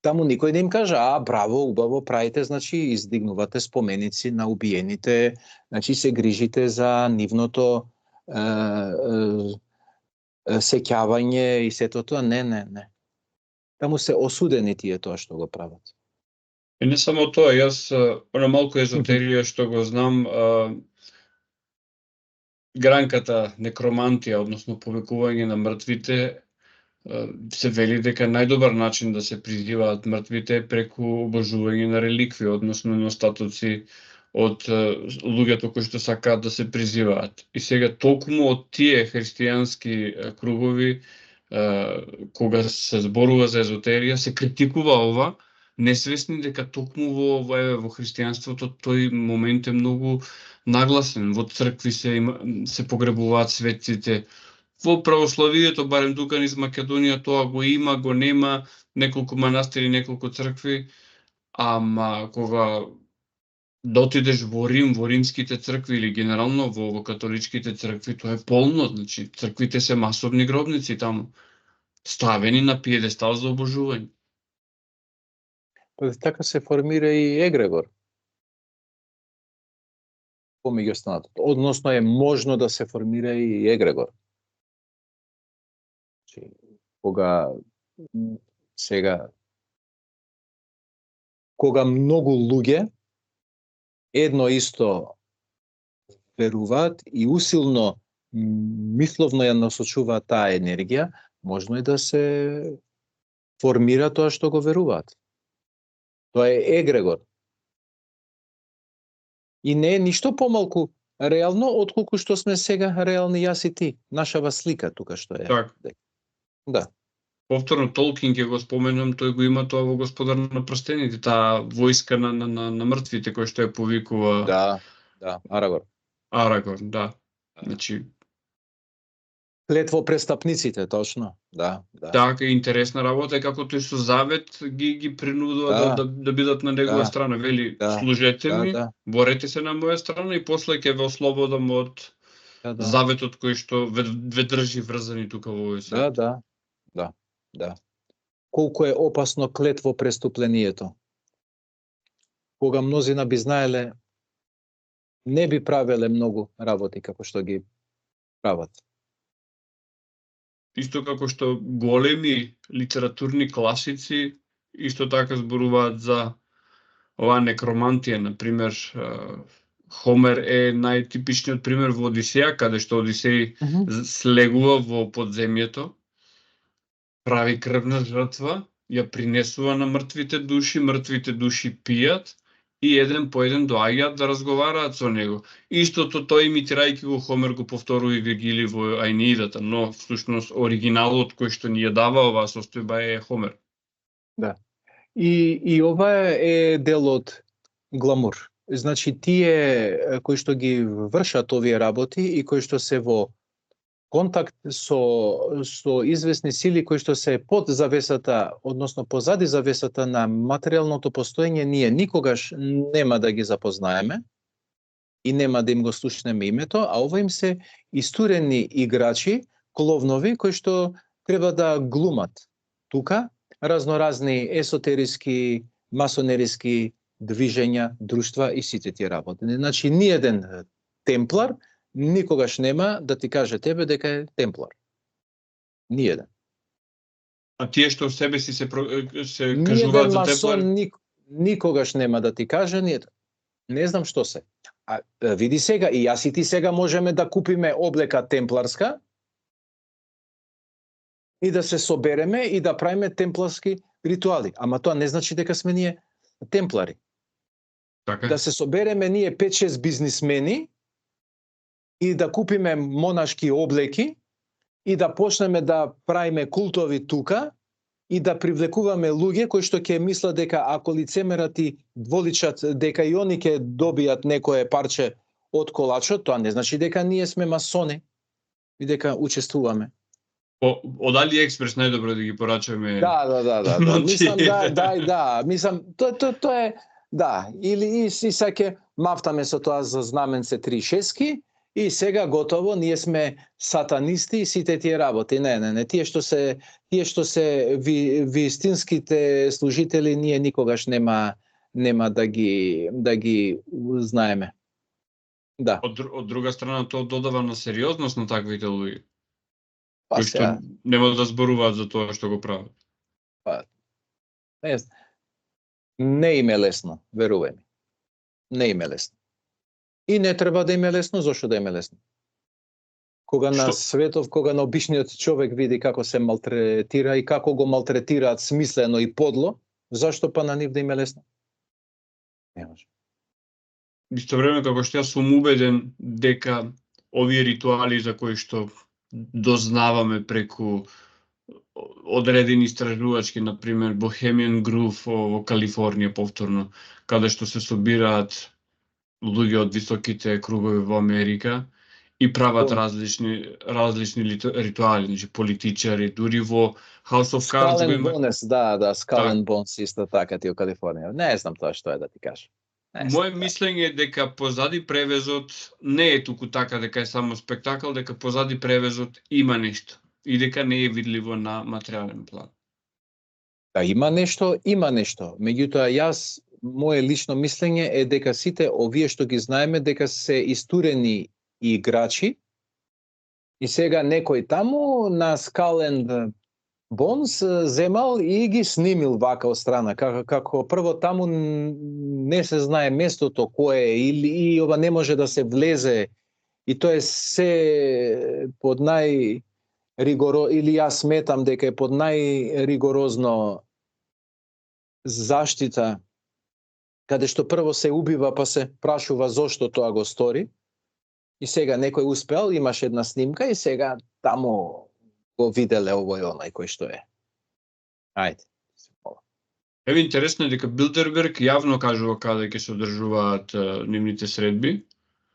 Таму никој не им кажа, браво, убаво правите, значи издигнувате споменици на убиените, значи се грижите за нивното сеќавање и сето тоа. Не. Таму се осудени тие тоа што го прават. И не само тоа, јас она малку езотерија што го знам, гранката некромантија, односно повикување на мртвите, се вели дека најдобар начин да се призиваат мртвите е преку обожување на реликви, односно на остатоци од луѓето кои што сакаат да се призиваат. И сега толкому од тие христијански кругови, кога се зборува за езотерија, се критикува ова, несвесни дека токму во христијанството тој момент е многу нагласен. Во цркви се погребуваат светците. Во православието, барем тука низ Македонија, тоа го има, го нема, неколку манастири, неколку цркви, ама кога дотидеш во Рим, во римските цркви или генерално во католичките цркви, тоа е полно, значи црквите се масовни гробници таму, ставени на пиедестал за обожување. Така се формира и егрегор помеѓу останатото. Односно е можно да се формира и егрегор. Кога многу луѓе едно исто веруваат и усилно мисловно ја насочуваат таа енергија, можно е да се формира тоа што го веруваат. Тоа е егрегор. И не е ништо помалку реално отколку што сме сега реални јас и ти. Нашава слика тука што е. Так. Да. Повторно Толкин ќе го споменам, тој го има тоа во Господар на прстените, таа војска на мртвите кој што ја повикува. Да, Арагорн, да. Значи клетво престапниците, точно. Да. Така интересна работа е како тој со завет ги принудува да бидат на негова страна, вели служете ми, борете се на моја страна и после ќе ве ослободам од заветот кој што ве држи врзани тука во овој свет. Да. Колку е опасно клетво преступлението. Кога мнозина би знаеле, не би правеле многу работи како што ги прават. Исто како што големи литературни класици исто така зборуваат за оваа некромантија, например, Хомер е најтипичниот пример во Одисеја, каде што Одисеј слегува во подземјето, прави крвна жртва, ја принесува на мртвите души пијат и еден по еден доаѓаат да разговараат со него. Истото тој имитирајќи го Хомер го повторува и Вергили во Ајнеидата, но всушност оригиналот кој што ни ја дава оваа состојба е Хомер. Да. И ова е дел од гламур. Значи тие кои што ги вршат овие работи и кои што се во контакт со известни сили кои што се под завесата, односно позади завесата на материјалното постоење, ние никогаш нема да ги запознаеме и нема да им го слушнеме името, а ова им се истурени играчи, кловнови кои што треба да глумат тука разноразни есотериски, масонериски движења, друштва и сите тие работи. Значи ниеден темплар никогаш нема да ти каже тебе дека е темплар. Ниеден. А тие што себе си се кажуваат за темплар? Никогаш нема да ти каже, не знам што се. А види сега, и јас и ти сега можеме да купиме облека темпларска и да се собереме и да правиме темпларски ритуали. Ама тоа не значи дека сме ние темплари. Така. Да се собереме ние 5-6 бизнисмени и да купиме монашки облеки и да почнеме да правиме култови тука и да привлекуваме луѓе кои што ќе мислат дека ако лицемерат и дволичат дека и они ќе добијат некое парче од колачот, тоа не значи дека ние сме масони и дека учествуваме. Од AliExpress најдобро да ги порачаме. Да. Мислам мислам тоа е да, или и саке мафтаме со тоа за знаменце 3 шески и сега готово, ние сме сатанисти и сите тие работи. Не, тие што се вистинските служители, ние никогаш нема да ги знаеме. Да. Од друга страна, тоа додава на сериозност на таквите луѓе. Па Кои што нема да зборуваат за тоа што го прават. Не им е лесно, верувај ми. Не им е лесно. И не треба да им е лесно, зошто да им е лесно? Кога на светов, кога на обичниот човек види како се малтретира и како го малтретираат смислено и подло, зашто па на нив да им е лесно? Не може. Истовремено како што јас сум убеден дека овие ритуали за кои што дознаваме преку одредени истражувачки, например Bohemian Groove во Калифорнија повторно, каде што се собираат луѓе од високите кругови во Америка и прават различни ритуали, значи политичари, дури во House of Cards Skull and Bones, да, Skull and Bones исто така ти во Калифорнија. Не знам тоа што е да ти кажам. Моje мислење е дека позади превезот не е туку така дека е само спектакл, дека позади превезот има нешто и дека не е видливо на материјален план. Да, има нешто. Меѓутоа, моje лично мислење е дека сите овие што ги знаеме дека се истурени играчи и сега некој таму на Skull and Bones земал и ги снимил вака од страна, како прво таму не се знае местото кое е и ова не може да се влезе и тоа е се под или јас сметам дека е под најригорозно заштита, каде што прво се убива па се прашува зошто тоа го стори и сега некој успел, имаш една снимка и сега таму го виделе овој онај кој што е. Ајде. Еве интересно е дека Билдерберг јавно кажува каде ќе се одржуваат нивните средби.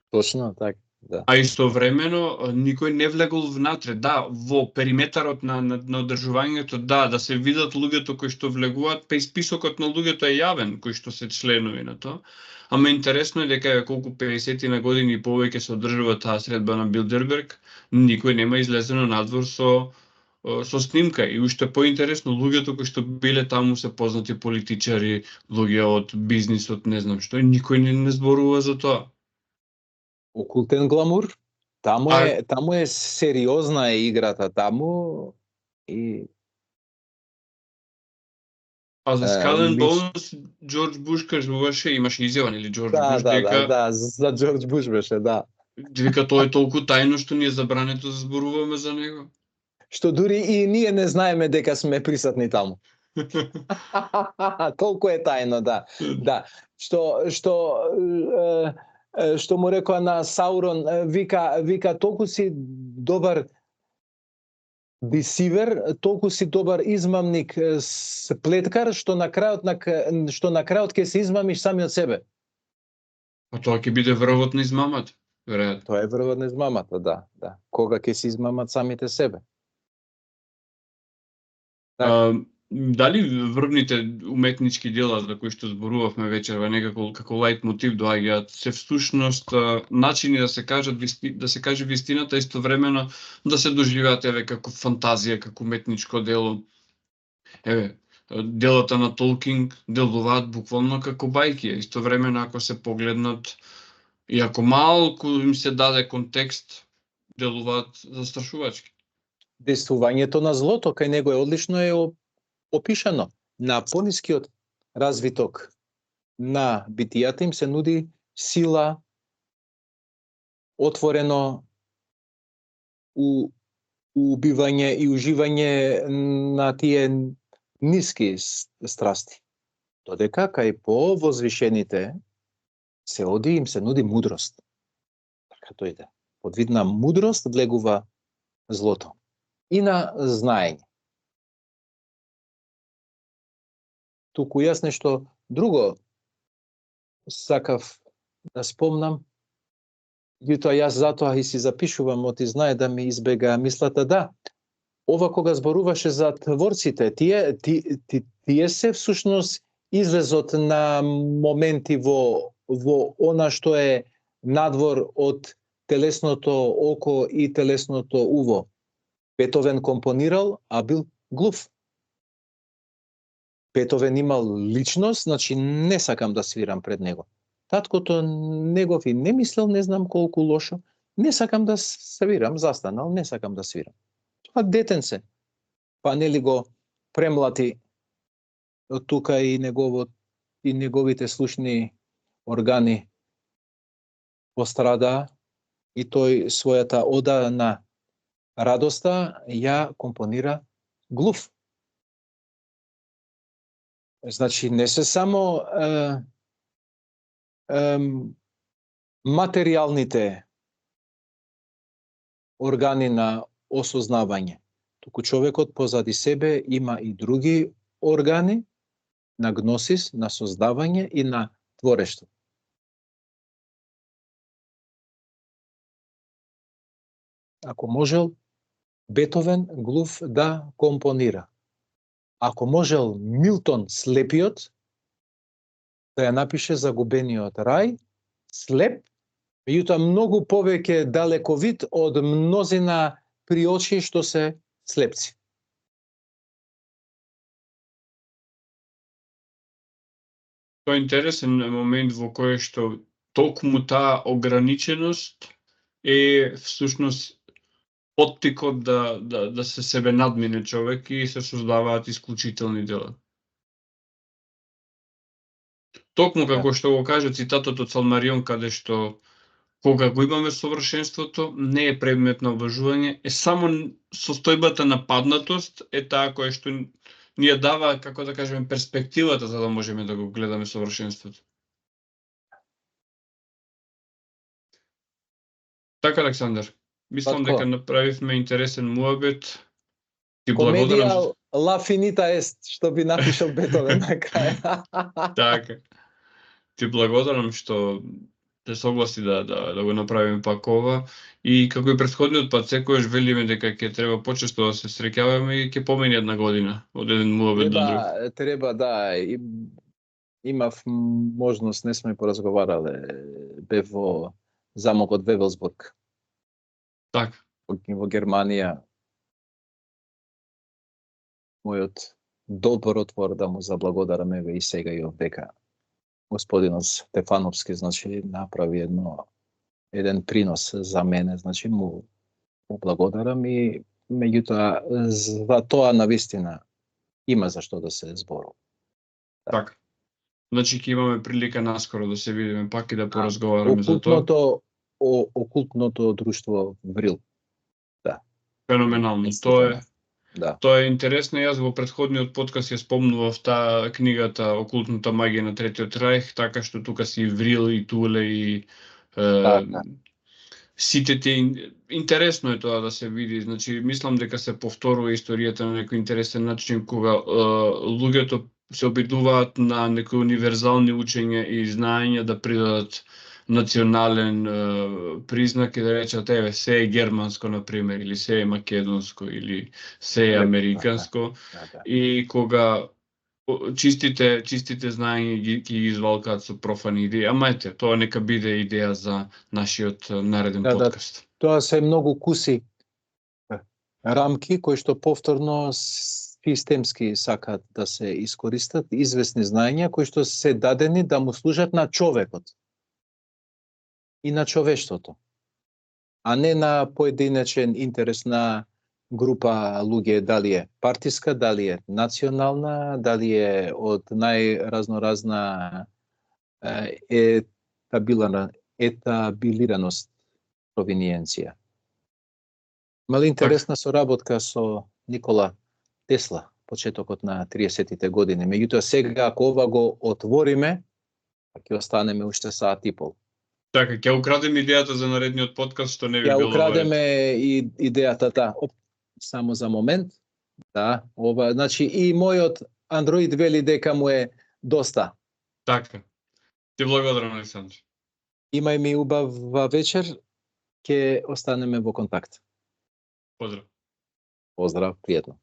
Точно така, да. А истовремено никој не влегол внатре. Да, во периметарот на одржувањето, да се видат луѓето кои што влегуваат, па и списокот на луѓето е јавен кои што се членови на тоа. Ама интересно е дека колку 50 на години и повеќе се одржува таа средба на Билдерберг, никој нема излезено надвор со снимка. И уште поинтересно, луѓето кои што биле таму се познати политичари, луѓе од бизнисот, не знам што, и никој не зборува за тоа. Окултен гламур, таму е сериозна е играта таму и А за Skull and Bones Џорџ Буш кажуваше, имаше изјава или Џорџ Буш дека за Џорџ Буш беше, да. Дека тоа е толку тајно што ни е забрането да зборуваме за него. Што дури и ние не знаеме дека сме присутни таму. Толку е тајно, да. Да. Што му рекоа на Саурон, вика толку си добар дисивер, толку си добар измамник, сплеткар, што на крајот ќе се измамиш сами од себе. А тоа ќе биде врвот на измамата, веројатно. Тоа е врвот на измамата, да. Кога ќе се измамат самите себе. Дали врвните уметнички дела за кои што зборувавме вечерва некако како лајт мотив доаѓаат се всушност начини да се каже вистината, истовремено да се доживеат како фантазија, како уметничко дело. Делата на Толкинг делуваат буквално како бајки, истовремено ако се погледнат и ако малку им се даде контекст, делуваат застрашувачки. Действувањето на злото кај него е одлично опишано. На понискиот развиток на битијата им се нуди сила, отворено убивање и уживање на тие ниски страсти. Додека кај по-возвишените се оди им се нуди мудрост. Така тоа иде. Под вид на мудрост влегува злото и на знаење. Туку јас нешто друго сакав да спомнам. Јутоа јас затоа и си запишувам, оти знае да ми избега мислата, да. Ова кога зборуваше за творците, тие се всушност излезот на моменти во она што е надвор од телесното око и телесното уво. Бетовен компонирал, а бил глув. Бетовен имал личност, значи не сакам да свирам пред него. Таткото негов и не мислел, не знам колку лошо, не сакам да свирам, застанал, не сакам да свирам. Тоа детенце, па нели го премлати од тука и неговите слушни органи пострада и тој својата ода на радоста ја компонира глув. Значи не се само материјалните органи на осознавање, туку човекот позади себе има и други органи на гносис, на создавање и на творештво. Ако можел Бетовен глув да компонира, ако можел Милтон слепиот да ја напише Загубениот рај, слеп, меѓутоа многу повеќе далековит од мнозина при очи што се слепци. Тоа е интересен момент во кој што токму таа ограниченост е всушност поттикот да се себе надмине човек и се создаваат исклучителни дела. Токму како што го кажа цитатот од Салмарион, каде што кога го имаме совршенството, не е предмет на обожување, е само состојбата на паднатост е таа која што ни ја дава, како да кажеме, перспективата за да можеме да го гледаме совршенството. Така, Александар, мислам дека направивме интересен муабет. Ти благодарам. Комедија ла финита ест, што би напишал Бетовен на крај. Така. Ти благодарам што се согласи да го направиме пак ова. И како и претходниот пат, секојаш велиме дека ќе треба почесто да се среќаваме и ќе помине една година од еден муабет до друг. Треба, да. Имав можност, не сме поразговарале, бев во замокот Вевелсбург. Така. Во Германија. Мојот добротвор да му заблагодарам, еве и сега и овдека. Господинот Стефановски, значи, направи еден принос за мене, значи, му благодарам и меѓутоа за тоа навистина има за што да се зборува. Така. Значи ќе имаме прилика наскоро да се видиме пак и да поразговараме за тоа. Окултното друштво Врил. Да. Феноменално. Тоа е интересно. Јас во претходниот подкаст ја спомнував таа книгата Окултната магија на Третиот рајх, така што тука си Врил и Туле и сите тие. Интересно е тоа да се види. Значи, мислам дека се повторува историјата на некој интересен начин кога луѓето се обидуваат на некои универзални учења и знаења да придадат национален признак и да речат, еве, се е германско, например, или се е македонско, или се е американско. И кога чистите знаења ги извалкаат со профани идеи, ама ете, тоа нека биде идеја за нашиот нареден подкаст. Тоа се многу куси рамки кои што повторно системски сакаат да се искористат, известни знаења кои што се дадени да му служат на човекот и на човештвото, а не на поединечен интерес на група луѓе, дали е партиска, дали е национална, дали е од најразноразна етабилираност провиниенција. Мали интересна соработка со Никола Тесла, почетокот на 30-тите години. Меѓутоа сега ако ова го отвориме, ќе останеме уште саат и пол. Така, ќе украдем идејата за наредниот подкаст, што не би Ја било во ред. украдеме и идејата само за момент. Да, ова, значи и мојот Android вели дека му е доста. Така. Ти благодарам, Александр. Имај ми убава вечер, ќе останеме во контакт. Поздрав. Поздрав, пријатно.